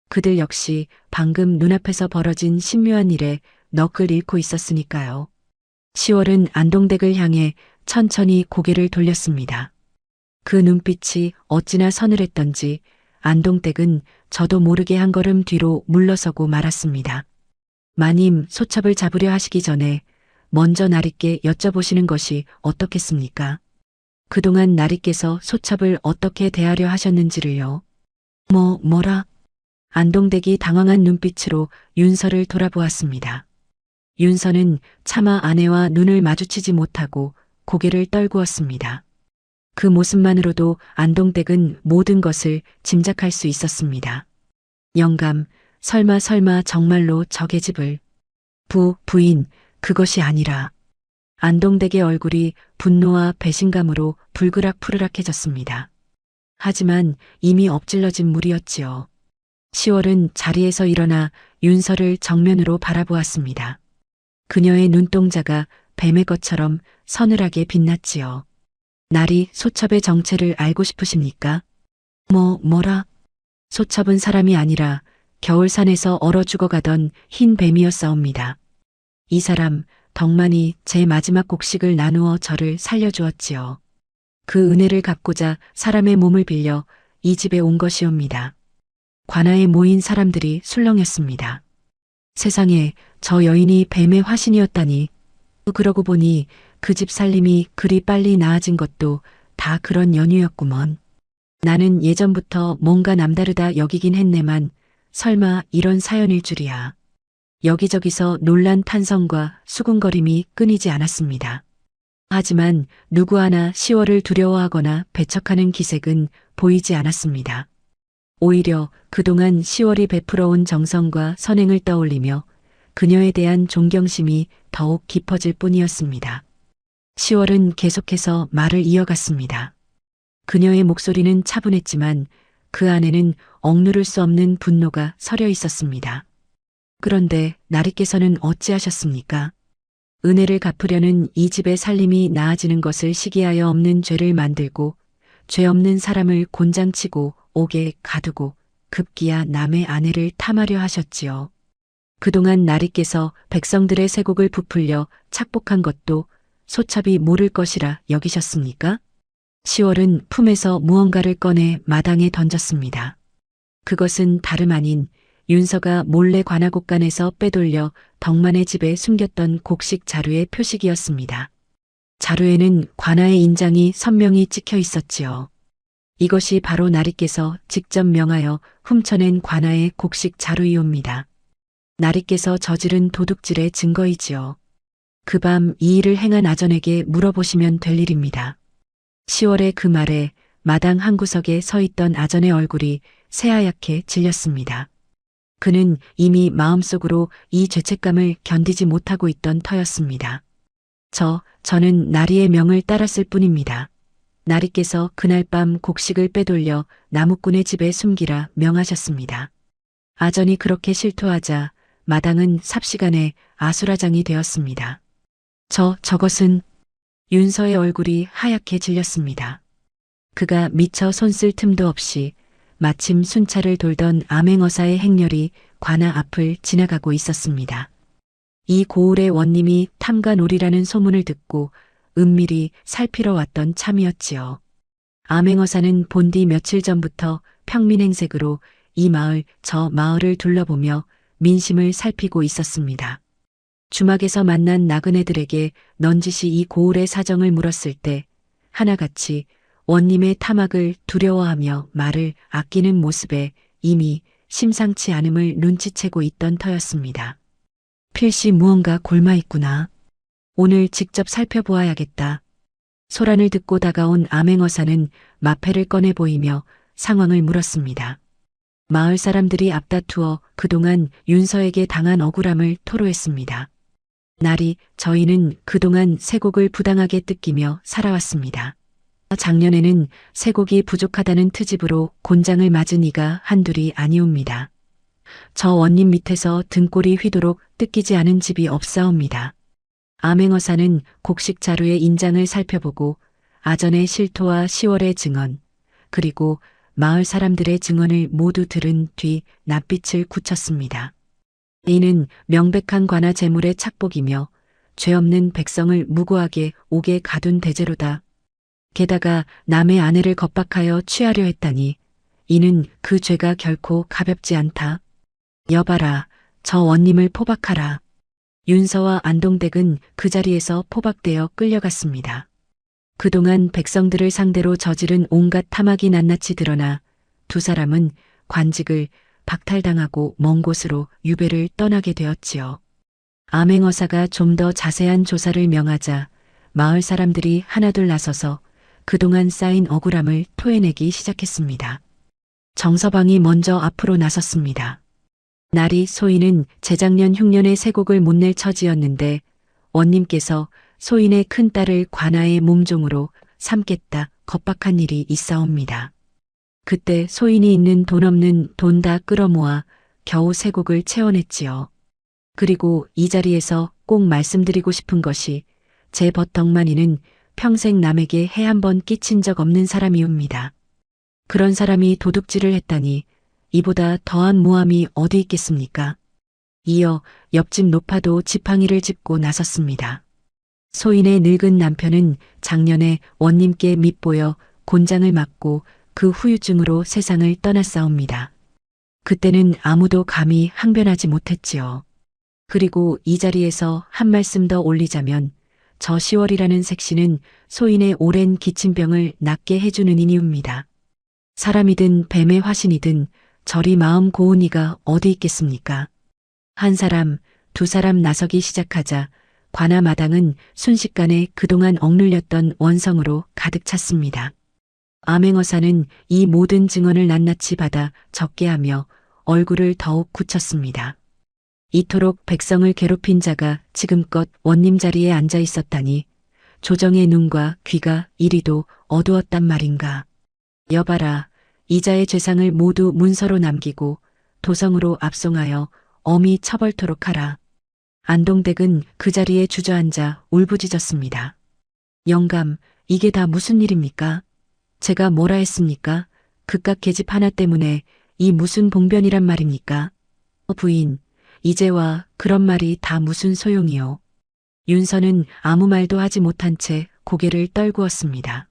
그들 역시 방금 눈앞에서 벌어진 신묘한 일에 넋을 잃고 있었으니까요. 10월은 안동댁을 향해 천천히 고개를 돌렸습니다. 그 눈빛이 어찌나 서늘했던지 안동댁은 저도 모르게 한 걸음 뒤로 물러서고 말았습니다. 마님, 소첩을 잡으려 하시기 전에 먼저 나리께 여쭤보시는 것이 어떻겠습니까? 그동안 나리께서 소첩을 어떻게 대하려 하셨는지를요. 뭐라? 안동댁이 당황한 눈빛으로 윤서를 돌아보았습니다. 윤서는 차마 아내와 눈을 마주치지 못하고 고개를 떨구었습니다. 그 모습만으로도 안동댁은 모든 것을 짐작할 수 있었습니다. 영감, 설마 정말로 저 계집을... 부인, 그것이 아니라... 안동댁의 얼굴이 분노와 배신감으로 불그락푸르락해졌습니다. 하지만 이미 엎질러진 물이었지요. 10월은 자리에서 일어나 윤서를 정면으로 바라보았습니다. 그녀의 눈동자가 뱀의 것처럼 서늘하게 빛났지요. 나리, 소첩의 정체를 알고 싶으십니까? 뭐라? 소첩은 사람이 아니라 겨울산에서 얼어 죽어가던 흰 뱀이었사옵니다. 이 사람, 덕만이 제 마지막 곡식을 나누어 저를 살려주었지요. 그 은혜를 갚고자 사람의 몸을 빌려 이 집에 온 것이옵니다. 관아에 모인 사람들이 술렁였습니다. 세상에, 저 여인이 뱀의 화신이었다니. 그러고 보니 그 집 살림이 그리 빨리 나아진 것도 다 그런 연유였구먼. 나는 예전부터 뭔가 남다르다 여기긴 했네만 설마 이런 사연일 줄이야. 여기저기서 놀란 탄성과 수군거림이 끊이지 않았습니다. 하지만 누구 하나 10월을 두려워하거나 배척하는 기색은 보이지 않았습니다. 오히려 그동안 10월이 베풀어온 정성과 선행을 떠올리며 그녀에 대한 존경심이 더욱 깊어질 뿐이었습니다. 10월은 계속해서 말을 이어갔습니다. 그녀의 목소리는 차분했지만 그 안에는 억누를 수 없는 분노가 서려 있었습니다. 그런데 나리께서는 어찌하셨습니까? 은혜를 갚으려는 이 집의 살림이 나아지는 것을 시기하여 없는 죄를 만들고 죄 없는 사람을 곤장치고 옥에 가두고 급기야 남의 아내를 탐하려 하셨지요. 그동안 나리께서 백성들의 쇠곡을 부풀려 착복한 것도 소첩이 모를 것이라 여기셨습니까? 10월은 품에서 무언가를 꺼내 마당에 던졌습니다. 그것은 다름 아닌 윤서가 몰래 관아곡간에서 빼돌려 덕만의 집에 숨겼던 곡식 자루의 표식이었습니다. 자루에는 관아의 인장이 선명히 찍혀 있었지요. 이것이 바로 나리께서 직접 명하여 훔쳐낸 관아의 곡식 자루이옵니다. 나리께서 저지른 도둑질의 증거이지요. 그 밤 이 일을 행한 아전에게 물어보시면 될 일입니다. 10월의 그 말에 마당 한 구석에 서 있던 아전의 얼굴이 새하얗게 질렸습니다. 그는 이미 마음속으로 이 죄책감을 견디지 못하고 있던 터였습니다. 저는 나리의 명을 따랐을 뿐입니다. 나리께서 그날 밤 곡식을 빼돌려 나무꾼의 집에 숨기라 명하셨습니다. 아전이 그렇게 실토하자 마당은 삽시간에 아수라장이 되었습니다. 저것은 윤서의 얼굴이 하얗게 질렸습니다. 그가 미처 손쓸 틈도 없이 마침 순찰을 돌던 암행어사의 행렬이 관아 앞을 지나가고 있었습니다. 이 고을의 원님이 탐관오리라는 소문을 듣고 은밀히 살피러 왔던 참이었지요. 암행어사는 본디 며칠 전부터 평민행색으로 이 마을 저 마을을 둘러보며 민심을 살피고 있었습니다. 주막에서 만난 나그네들에게 넌지시 이 고을의 사정을 물었을 때 하나같이 원님의 탐악을 두려워하며 말을 아끼는 모습에 이미 심상치 않음을 눈치채고 있던 터였습니다. 필시 무언가 골마 있구나. 오늘 직접 살펴보아야겠다. 소란을 듣고 다가온 암행어사는 마패를 꺼내 보이며 상황을 물었습니다. 마을 사람들이 앞다투어 그동안 윤서에게 당한 억울함을 토로했습니다. 나리, 저희는 그동안 쇠곡을 부당하게 뜯기며 살아왔습니다. 작년에는 쇠곡이 부족하다는 트집으로 곤장을 맞은 이가 한둘이 아니옵니다. 저 원님 밑에서 등골이 휘도록 뜯기지 않은 집이 없사옵니다. 암행어사는 곡식 자루의 인장을 살펴보고 아전의 실토와 10월의 증언, 그리고 마을 사람들의 증언을 모두 들은 뒤 낯빛을 굳혔습니다. 이는 명백한 관아 재물의 착복이며 죄 없는 백성을 무고하게 옥에 가둔 대제로다. 게다가 남의 아내를 겁박하여 취하려 했다니 이는 그 죄가 결코 가볍지 않다. 여봐라, 저 원님을 포박하라. 윤서와 안동댁은 그 자리에서 포박되어 끌려갔습니다. 그동안 백성들을 상대로 저지른 온갖 탐악이 낱낱이 드러나 두 사람은 관직을 박탈당하고 먼 곳으로 유배를 떠나게 되었지요. 암행어사가 좀 더 자세한 조사를 명하자 마을 사람들이 하나둘 나서서 그동안 쌓인 억울함을 토해내기 시작했습니다. 정서방이 먼저 앞으로 나섰습니다. 나리 소인은 재작년 흉년에 쇠곡을 못 낼 처지였는데 원님께서 소인의 큰딸을 관아의 몸종으로 삼겠다 겁박한 일이 있사옵니다. 그때 소인이 있는 돈 없는 돈 다 끌어모아 겨우 쇠곡을 채워냈지요. 그리고 이 자리에서 꼭 말씀드리고 싶은 것이 제 벗덕만이는 평생 남에게 해 한 번 끼친 적 없는 사람이옵니다. 그런 사람이 도둑질을 했다니 이보다 더한 모함이 어디 있겠습니까? 이어 옆집 노파도 지팡이를 짚고 나섰습니다. 소인의 늙은 남편은 작년에 원님께 밉보여 곤장을 맞고 그 후유증으로 세상을 떠났사옵니다. 그때는 아무도 감히 항변하지 못했지요. 그리고 이 자리에서 한 말씀 더 올리자면 저 10월이라는 색시는 소인의 오랜 기침병을 낫게 해주는 이니옵니다. 사람이든 뱀의 화신이든 저리 마음 고운 이가 어디 있겠습니까? 한 사람, 두 사람 나서기 시작하자 관아 마당은 순식간에 그동안 억눌렸던 원성으로 가득 찼습니다. 암행어사는 이 모든 증언을 낱낱이 받아 적게하며 얼굴을 더욱 굳혔습니다. 이토록 백성을 괴롭힌 자가 지금껏 원님 자리에 앉아 있었다니 조정의 눈과 귀가 이리도 어두웠단 말인가. 여봐라, 이자의 죄상을 모두 문서로 남기고 도성으로 압송하여 엄히 처벌토록 하라. 안동댁은 그 자리에 주저앉아 울부짖었습니다. 영감, 이게 다 무슨 일입니까? 제가 뭐라 했습니까? 그깟 계집 하나 때문에 이 무슨 봉변이란 말입니까? 부인, 이제와 그런 말이 다 무슨 소용이요. 윤서는 아무 말도 하지 못한 채 고개를 떨구었습니다.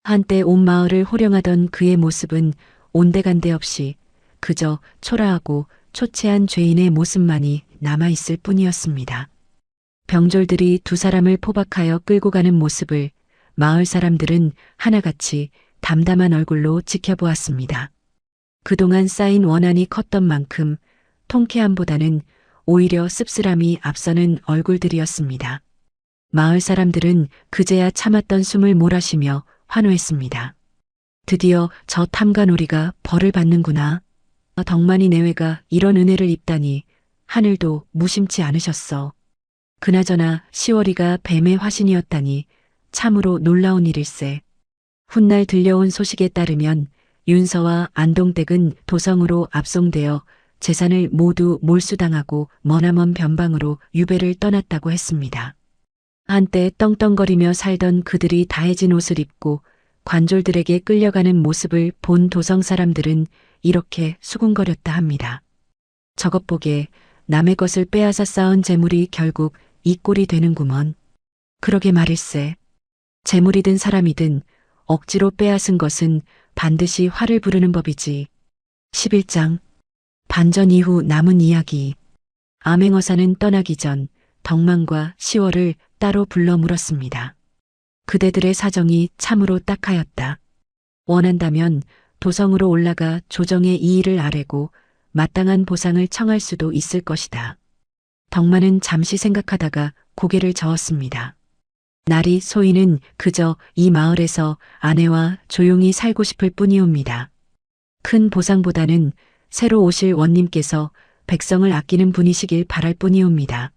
한때 온 마을을 호령하던 그의 모습은 온데간데 없이 그저 초라하고 초췌한 죄인의 모습만이 남아있을 뿐이었습니다. 병졸들이 두 사람을 포박하여 끌고 가는 모습을 마을 사람들은 하나같이 담담한 얼굴로 지켜보았습니다. 그동안 쌓인 원한이 컸던 만큼 통쾌함보다는 오히려 씁쓸함이 앞서는 얼굴들이었습니다. 마을 사람들은 그제야 참았던 숨을 몰아쉬며 환호했습니다. 드디어 저 탐관오리가 벌을 받는구나. 덕만이 내외가 이런 은혜를 입다니 하늘도 무심치 않으셨어. 그나저나 시월이가 뱀의 화신이었다니 참으로 놀라운 일일세. 훗날 들려온 소식에 따르면 윤서와 안동댁은 도성으로 압송되어 재산을 모두 몰수당하고 머나먼 변방으로 유배를 떠났다고 했습니다. 한때 떵떵거리며 살던 그들이 다해진 옷을 입고 관졸들에게 끌려가는 모습을 본 도성 사람들은 이렇게 수군거렸다 합니다. 저것 보게 남의 것을 빼앗아 쌓은 재물이 결국 이 꼴이 되는구먼. 그러게 말일세. 재물이든 사람이든 억지로 빼앗은 것은 반드시 화를 부르는 법이지. 11장 반전 이후 남은 이야기. 암행어사는 떠나기 전 덕만과 시월을 따로 불러 물었습니다. 그대들의 사정이 참으로 딱하였다. 원한다면 도성으로 올라가 조정의 이의를 아뢰고 마땅한 보상을 청할 수도 있을 것이다. 덕만은 잠시 생각하다가 고개를 저었습니다. 나리 소인은 그저 이 마을에서 아내와 조용히 살고 싶을 뿐이옵니다. 큰 보상보다는 새로 오실 원님께서 백성을 아끼는 분이시길 바랄 뿐이옵니다.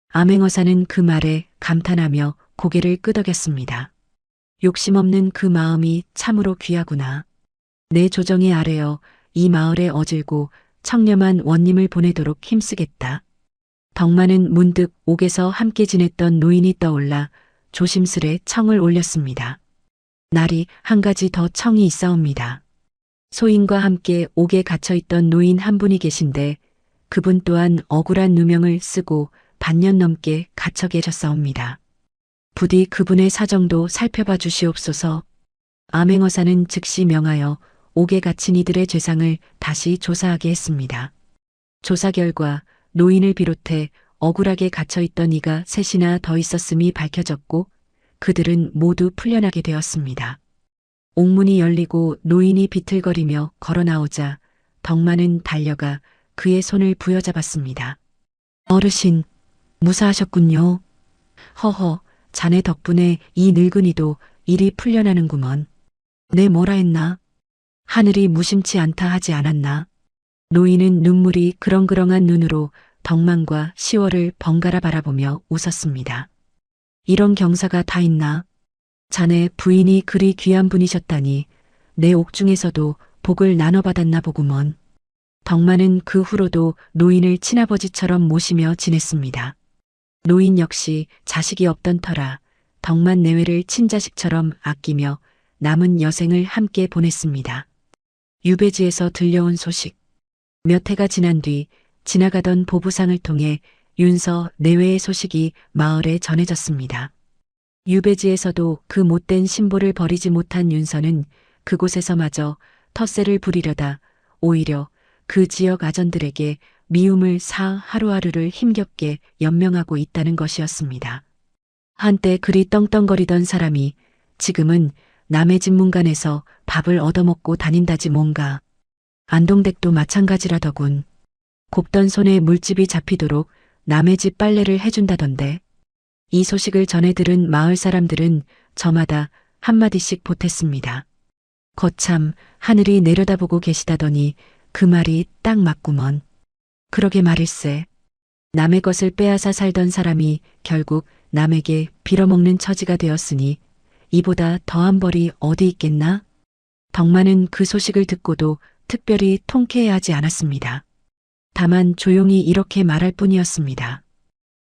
암행어사는 그 말에 감탄하며 고개를 끄덕였습니다. 욕심없는 그 마음이 참으로 귀하구나. 내 조정에 아뢰어 이 마을에 어질고 청렴한 원님을 보내도록 힘쓰겠다. 덕만은 문득 옥에서 함께 지냈던 노인이 떠올라 조심스레 청을 올렸습니다. 날이 한 가지 더 청이 있사옵니다. 소인과 함께 옥에 갇혀있던 노인 한 분이 계신데 그분 또한 억울한 누명을 쓰고 반년 넘게 갇혀 계셨사옵니다. 부디 그분의 사정도 살펴봐 주시옵소서. 암행어사는 즉시 명하여 옥에 갇힌 이들의 죄상을 다시 조사하게 했습니다. 조사 결과 노인을 비롯해 억울하게 갇혀있던 이가 셋이나 더 있었음이 밝혀졌고 그들은 모두 풀려나게 되었습니다. 옥문이 열리고 노인이 비틀거리며 걸어 나오자 덕만은 달려가 그의 손을 부여잡았습니다. 어르신, 무사하셨군요. 허허, 자네 덕분에 이 늙은이도 일이 풀려나는구먼. 내 뭐라 했나? 하늘이 무심치 않다 하지 않았나? 노인은 눈물이 그렁그렁한 눈으로 덕만과 시월을 번갈아 바라보며 웃었습니다. 이런 경사가 다 있나? 자네 부인이 그리 귀한 분이셨다니 내 옥중에서도 복을 나눠받았나 보구먼. 덕만은 그 후로도 노인을 친아버지처럼 모시며 지냈습니다. 노인 역시 자식이 없던 터라 덕만 내외를 친자식처럼 아끼며 남은 여생을 함께 보냈습니다. 유배지에서 들려온 소식. 몇 해가 지난 뒤 지나가던 보부상을 통해 윤서 내외의 소식이 마을에 전해졌습니다. 유배지에서도 그 못된 신보를 버리지 못한 윤서는 그곳에서마저 텃세를 부리려다 오히려 그 지역 아전들에게 미움을 사 하루하루를 힘겹게 연명하고 있다는 것이었습니다. 한때 그리 떵떵거리던 사람이 지금은 남의 집 문간에서 밥을 얻어먹고 다닌다지 뭔가. 안동댁도 마찬가지라더군. 곱던 손에 물집이 잡히도록 남의 집 빨래를 해준다던데. 이 소식을 전해 들은 마을 사람들은 저마다 한마디씩 보탰습니다. 거참 하늘이 내려다보고 계시다더니 그 말이 딱 맞구먼. 그러게 말일세. 남의 것을 빼앗아 살던 사람이 결국 남에게 빌어먹는 처지가 되었으니 이보다 더한 벌이 어디 있겠나? 덕만은 그 소식을 듣고도 특별히 통쾌해하지 않았습니다. 다만 조용히 이렇게 말할 뿐이었습니다.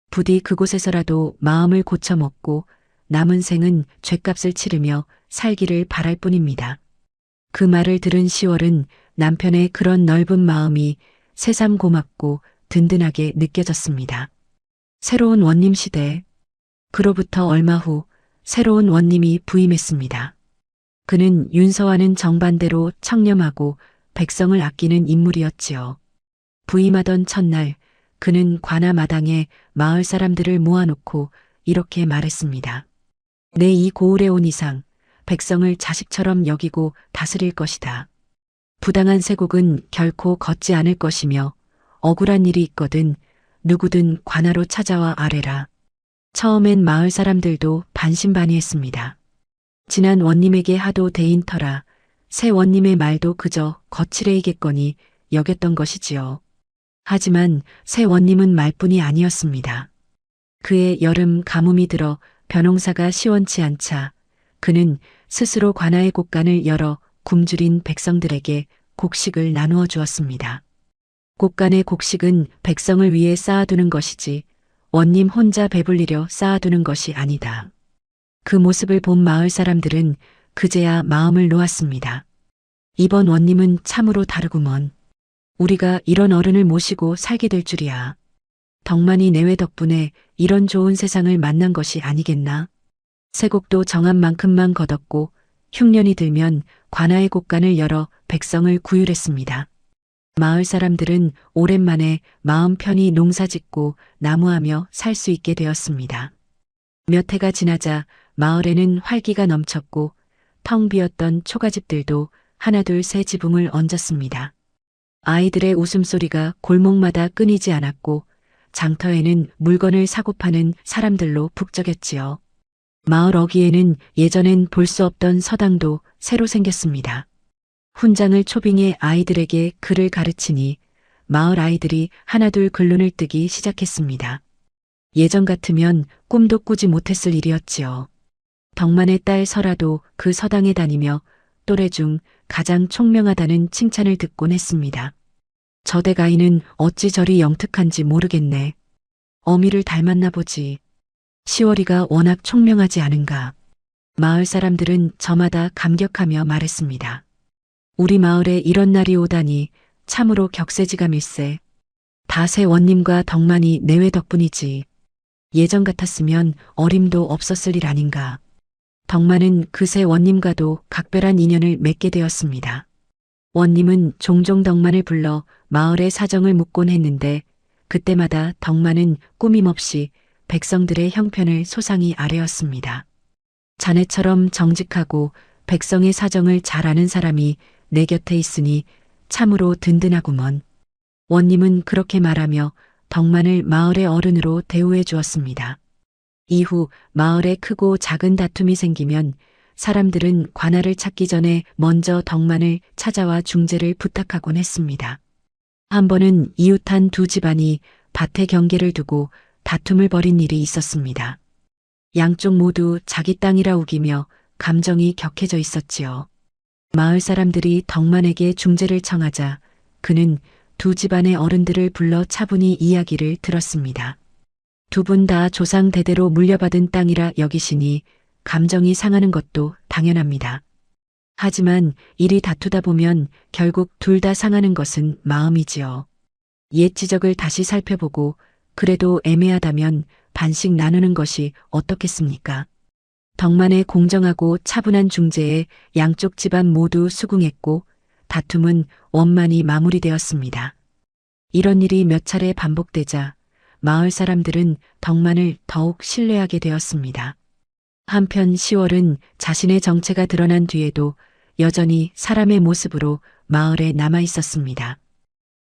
부디 그곳에서라도 마음을 고쳐먹고 남은 생은 죗값을 치르며 살기를 바랄 뿐입니다. 그 말을 들은 시월은 남편의 그런 넓은 마음이 새삼 고맙고 든든하게 느껴졌습니다. 새로운 원님 시대. 그로부터 얼마 후 새로운 원님이 부임했습니다. 그는 윤서와는 정반대로 청렴하고 백성을 아끼는 인물이었지요. 부임하던 첫날 그는 관아 마당에 마을 사람들을 모아놓고 이렇게 말했습니다. 내 이 고을에 온 이상 백성을 자식처럼 여기고 다스릴 것이다. 부당한 세곡은 결코 걷지 않을 것이며 억울한 일이 있거든 누구든 관아로 찾아와 아뢰라. 처음엔 마을 사람들도 반신반의했습니다. 지난 원님에게 하도 대인 터라 새 원님의 말도 그저 거칠애이겠거니 여겼던 것이지요. 하지만 새 원님은 말뿐이 아니었습니다. 그의 여름 가뭄이 들어 벼농사가 시원치 않자 그는 스스로 관아의 곳간을 열어 굶주린 백성들에게 곡식을 나누어 주었습니다. 곳간의 곡식은 백성을 위해 쌓아두는 것이지 원님 혼자 배불리려 쌓아두는 것이 아니다. 그 모습을 본 마을 사람들은 그제야 마음을 놓았습니다. 이번 원님은 참으로 다르구먼. 우리가 이런 어른을 모시고 살게 될 줄이야. 덕만이 내외 덕분에 이런 좋은 세상을 만난 것이 아니겠나? 세곡도 정한 만큼만 거뒀고 흉년이 들면 관아의 곳간을 열어 백성을 구휼했습니다. 마을 사람들은 오랜만에 마음 편히 농사짓고 나무하며 살 수 있게 되었습니다. 몇 해가 지나자 마을에는 활기가 넘쳤고 텅 비었던 초가집들도 하나둘 새 지붕을 얹었습니다. 아이들의 웃음소리가 골목마다 끊이지 않았고 장터에는 물건을 사고 파는 사람들로 북적였지요. 마을 어귀에는 예전엔 볼 수 없던 서당도 새로 생겼습니다. 훈장을 초빙해 아이들에게 글을 가르치니 마을 아이들이 하나둘 글눈을 뜨기 시작했습니다. 예전 같으면 꿈도 꾸지 못했을 일이었지요. 덕만의 딸 설아도 그 서당에 다니며 또래 중 가장 총명하다는 칭찬을 듣곤 했습니다. 저 대가이는 어찌 저리 영특한지 모르겠네. 어미를 닮았나 보지. 시월이가 워낙 총명하지 않은가. 마을 사람들은 저마다 감격하며 말했습니다. 우리 마을에 이런 날이 오다니 참으로 격세지감일세. 다 새 원님과 덕만이 내외 덕분이지. 예전 같았으면 어림도 없었을 일 아닌가. 덕만은 그 새 원님과도 각별한 인연을 맺게 되었습니다. 원님은 종종 덕만을 불러 마을의 사정을 묻곤 했는데 그때마다 덕만은 꾸밈없이 백성들의 형편을 소상히 아뢰었습니다. 자네처럼 정직하고 백성의 사정을 잘 아는 사람이 내 곁에 있으니 참으로 든든하구먼. 원님은 그렇게 말하며 덕만을 마을의 어른으로 대우해 주었습니다. 이후 마을에 크고 작은 다툼이 생기면 사람들은 관아를 찾기 전에 먼저 덕만을 찾아와 중재를 부탁하곤 했습니다. 한 번은 이웃한 두 집안이 밭의 경계를 두고 다툼을 벌인 일이 있었습니다. 양쪽 모두 자기 땅이라 우기며 감정이 격해져 있었지요. 마을 사람들이 덕만에게 중재를 청하자 그는 두 집안의 어른들을 불러 차분히 이야기를 들었습니다. 두 분 다 조상 대대로 물려받은 땅이라 여기시니 감정이 상하는 것도 당연합니다. 하지만 이리 다투다 보면 결국 둘 다 상하는 것은 마음이지요. 옛 지적을 다시 살펴보고 그래도 애매하다면 반씩 나누는 것이 어떻겠습니까? 덕만의 공정하고 차분한 중재에 양쪽 집안 모두 수긍했고 다툼은 원만히 마무리되었습니다. 이런 일이 몇 차례 반복되자 마을 사람들은 덕만을 더욱 신뢰하게 되었습니다. 한편 10월은 자신의 정체가 드러난 뒤에도 여전히 사람의 모습으로 마을에 남아 있었습니다.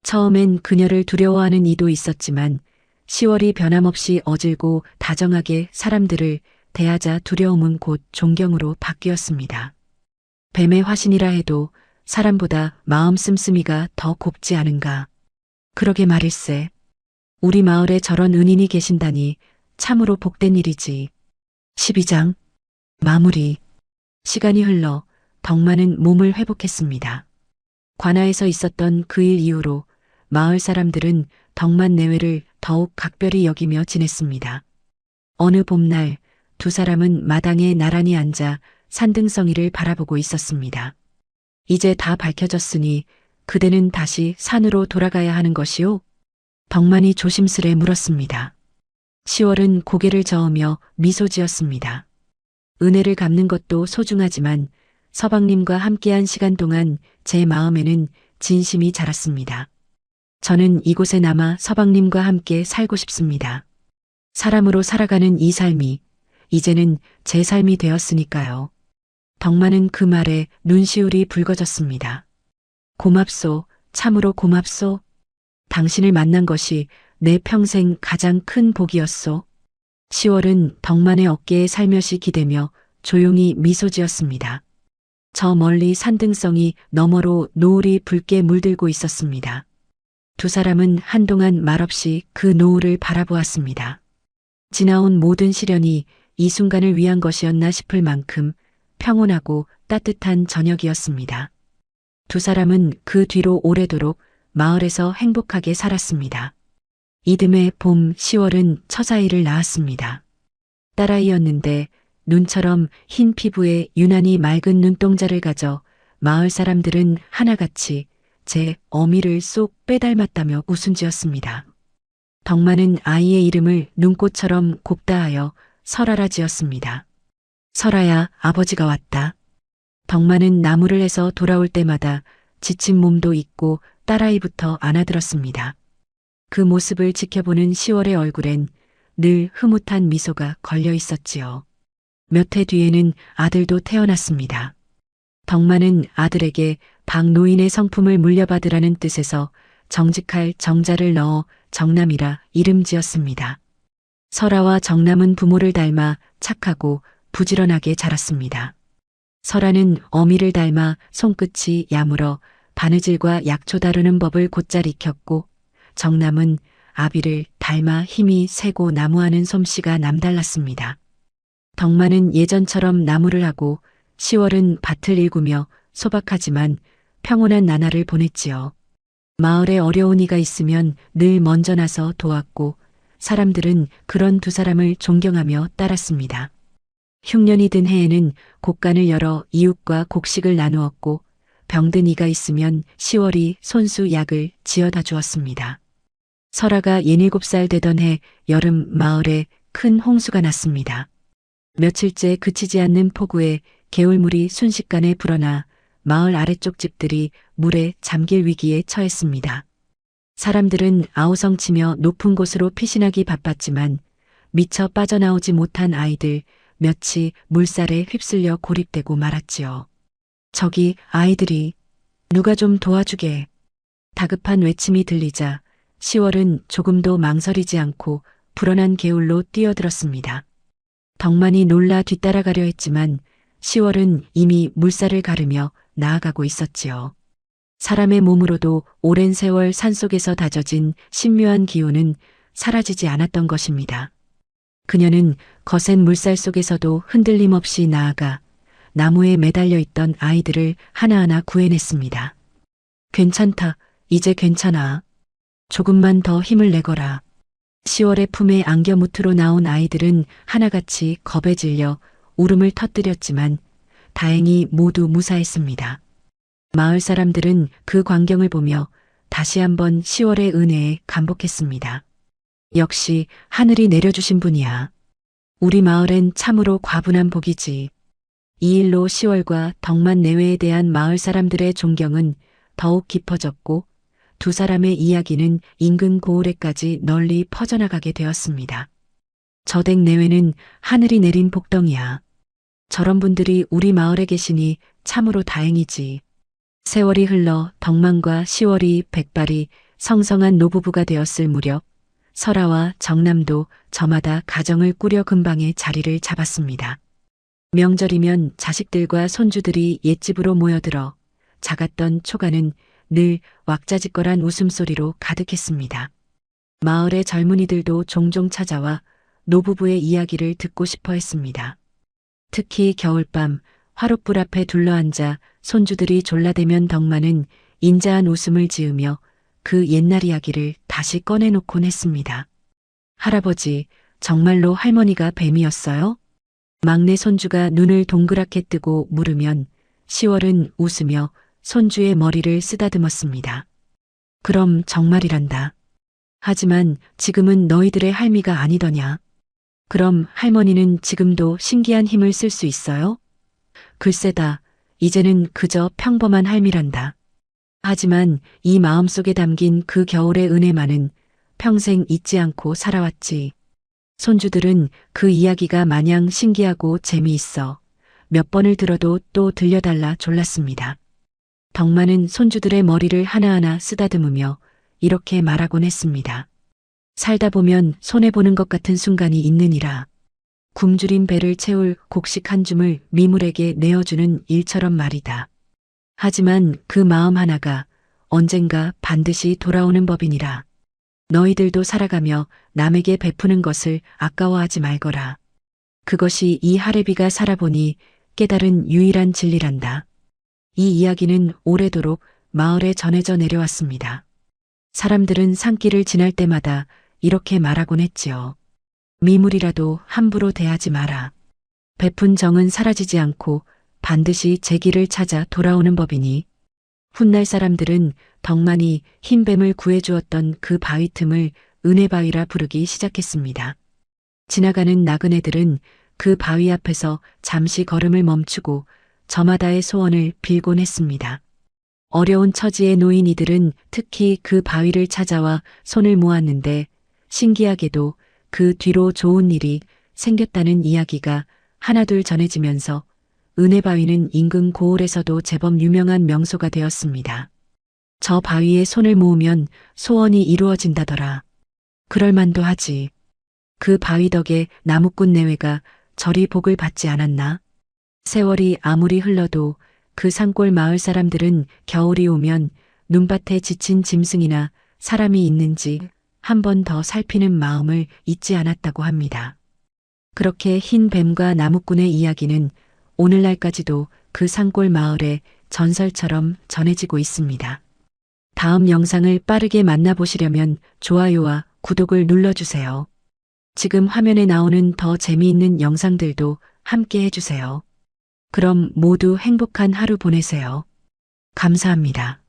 처음엔 그녀를 두려워하는 이도 있었지만 10월이 변함없이 어질고 다정하게 사람들을 대하자 두려움은 곧 존경으로 바뀌었습니다. 뱀의 화신이라 해도 사람보다 마음 씀씀이가 더 곱지 않은가. 그러게 말일세. 우리 마을에 저런 은인이 계신다니 참으로 복된 일이지. 12장 마무리. 시간이 흘러 덕만은 몸을 회복했습니다. 관아에서 있었던 그 일 이후로 마을 사람들은 덕만 내외를 더욱 각별히 여기며 지냈습니다. 어느 봄날 두 사람은 마당에 나란히 앉아 산등성이를 바라보고 있었습니다. 이제 다 밝혀졌으니 그대는 다시 산으로 돌아가야 하는 것이오? 덕만이 조심스레 물었습니다. 10월은 고개를 저으며 미소 지었습니다. 은혜를 갚는 것도 소중하지만 서방님과 함께한 시간 동안 제 마음에는 진심이 자랐습니다. 저는 이곳에 남아 서방님과 함께 살고 싶습니다. 사람으로 살아가는 이 삶이 이제는 제 삶이 되었으니까요. 덕만은 그 말에 눈시울이 붉어졌습니다. 고맙소, 참으로 고맙소. 당신을 만난 것이 내 평생 가장 큰 복이었소. 10월은 덕만의 어깨에 살며시 기대며 조용히 미소 지었습니다. 저 멀리 산등성이 너머로 노을이 붉게 물들고 있었습니다. 두 사람은 한동안 말없이 그 노을을 바라보았습니다. 지나온 모든 시련이 이 순간을 위한 것이었나 싶을 만큼 평온하고 따뜻한 저녁이었습니다. 두 사람은 그 뒤로 오래도록 마을에서 행복하게 살았습니다. 이듬해 봄 10월은 처자아이를 낳았습니다. 딸아이였는데 눈처럼 흰 피부에 유난히 맑은 눈동자를 가져 마을 사람들은 하나같이 제 어미를 쏙 빼닮았다며 웃음지었습니다. 덕만은 아이의 이름을 눈꽃처럼 곱다 하여 설아라 지었습니다. 설아야, 아버지가 왔다. 덕만은 나무를 해서 돌아올 때마다 지친 몸도 잊고 딸아이부터 안아들었습니다. 그 모습을 지켜보는 10월의 얼굴엔 늘 흐뭇한 미소가 걸려 있었지요. 몇 해 뒤에는 아들도 태어났습니다. 덕만은 아들에게 박노인의 성품을 물려받으라는 뜻에서 정직할 정자를 넣어 정남이라 이름 지었습니다. 설아와 정남은 부모를 닮아 착하고 부지런하게 자랐습니다. 설아는 어미를 닮아 손끝이 야물어 바느질과 약초 다루는 법을 곧잘 익혔고, 정남은 아비를 닮아 힘이 세고 나무하는 솜씨가 남달랐습니다. 덕만은 예전처럼 나무를 하고 10월은 밭을 일구며 소박하지만 평온한 나날을 보냈지요. 마을에 어려운 이가 있으면 늘 먼저 나서 도왔고 사람들은 그런 두 사람을 존경하며 따랐습니다. 흉년이 든 해에는 곡간을 열어 이웃과 곡식을 나누었고 병든 이가 있으면 10월이 손수 약을 지어다 주었습니다. 설아가 17살 되던 해 여름 마을에 큰 홍수가 났습니다. 며칠째 그치지 않는 폭우에 개울물이 순식간에 불어나 마을 아래쪽 집들이 물에 잠길 위기에 처했습니다. 사람들은 아우성치며 높은 곳으로 피신하기 바빴지만 미처 빠져나오지 못한 아이들 몇이 물살에 휩쓸려 고립되고 말았지요. 저기 아이들이 누가 좀 도와주게. 다급한 외침이 들리자 10월은 조금도 망설이지 않고 불어난 개울로 뛰어들었습니다. 덕만이 놀라 뒤따라가려 했지만 10월은 이미 물살을 가르며 나아가고 있었지요. 사람의 몸으로도 오랜 세월 산속에서 다져진 신묘한 기운은 사라지지 않았던 것입니다. 그녀는 거센 물살 속에서도 흔들림 없이 나아가 나무에 매달려 있던 아이들을 하나하나 구해냈습니다. 괜찮다. 이제 괜찮아. 조금만 더 힘을 내거라. 10월의 품에 안겨 무트로 나온 아이들은 하나같이 겁에 질려 울음을 터뜨렸지만 다행히 모두 무사했습니다. 마을 사람들은 그 광경을 보며 다시 한번 10월의 은혜에 감복했습니다. 역시 하늘이 내려주신 분이야. 우리 마을엔 참으로 과분한 복이지. 이 일로 10월과 덕만 내외에 대한 마을 사람들의 존경은 더욱 깊어졌고 두 사람의 이야기는 인근 고을에까지 널리 퍼져나가게 되었습니다. 저댁 내외는 하늘이 내린 복덩이야. 저런 분들이 우리 마을에 계시니 참으로 다행이지. 세월이 흘러 덕만과 10월이 백발이 성성한 노부부가 되었을 무렵 설아와 정남도 저마다 가정을 꾸려 근방에 자리를 잡았습니다. 명절이면 자식들과 손주들이 옛집으로 모여들어 작았던 초가는 늘 왁자지껄한 웃음소리로 가득했습니다. 마을의 젊은이들도 종종 찾아와 노부부의 이야기를 듣고 싶어 했습니다. 특히 겨울밤 화롯불 앞에 둘러앉아 손주들이 졸라대면 덕만은 인자한 웃음을 지으며 그 옛날 이야기를 다시 꺼내놓곤 했습니다. 할아버지, 정말로 할머니가 뱀이었어요? 막내 손주가 눈을 동그랗게 뜨고 물으면 10월은 웃으며 손주의 머리를 쓰다듬었습니다. 그럼 정말이란다. 하지만 지금은 너희들의 할미가 아니더냐. 그럼 할머니는 지금도 신기한 힘을 쓸 수 있어요? 글쎄다. 이제는 그저 평범한 할미란다. 하지만 이 마음속에 담긴 그 겨울의 은혜만은 평생 잊지 않고 살아왔지. 손주들은 그 이야기가 마냥 신기하고 재미있어 몇 번을 들어도 또 들려달라 졸랐습니다. 덕만은 손주들의 머리를 하나하나 쓰다듬으며 이렇게 말하곤 했습니다. 살다 보면 손해보는 것 같은 순간이 있느니라. 굶주린 배를 채울 곡식 한 줌을 미물에게 내어주는 일처럼 말이다. 하지만 그 마음 하나가 언젠가 반드시 돌아오는 법이니라. 너희들도 살아가며 남에게 베푸는 것을 아까워하지 말거라. 그것이 이 하레비가 살아보니 깨달은 유일한 진리란다. 이 이야기는 오래도록 마을에 전해져 내려왔습니다. 사람들은 산길을 지날 때마다 이렇게 말하곤 했지요. 미물이라도 함부로 대하지 마라. 베푼 정은 사라지지 않고 반드시 제 길을 찾아 돌아오는 법이니. 훗날 사람들은 덕만이 흰뱀을 구해주었던 그 바위 틈을 은혜바위라 부르기 시작했습니다. 지나가는 나그네들은 그 바위 앞에서 잠시 걸음을 멈추고 저마다의 소원을 빌곤 했습니다. 어려운 처지에 놓인 이들은 특히 그 바위를 찾아와 손을 모았는데 신기하게도 그 뒤로 좋은 일이 생겼다는 이야기가 하나둘 전해지면서 은혜바위는 인근 고을에서도 제법 유명한 명소가 되었습니다. 저 바위에 손을 모으면 소원이 이루어진다더라. 그럴만도 하지. 그 바위 덕에 나무꾼 내외가 저리 복을 받지 않았나? 세월이 아무리 흘러도 그 산골 마을 사람들은 겨울이 오면 눈밭에 지친 짐승이나 사람이 있는지 한 번 더 살피는 마음을 잊지 않았다고 합니다. 그렇게 흰 뱀과 나무꾼의 이야기는 오늘날까지도 그 산골 마을에 전설처럼 전해지고 있습니다. 다음 영상을 빠르게 만나보시려면 좋아요와 구독을 눌러주세요. 지금 화면에 나오는 더 재미있는 영상들도 함께 해주세요. 그럼 모두 행복한 하루 보내세요. 감사합니다.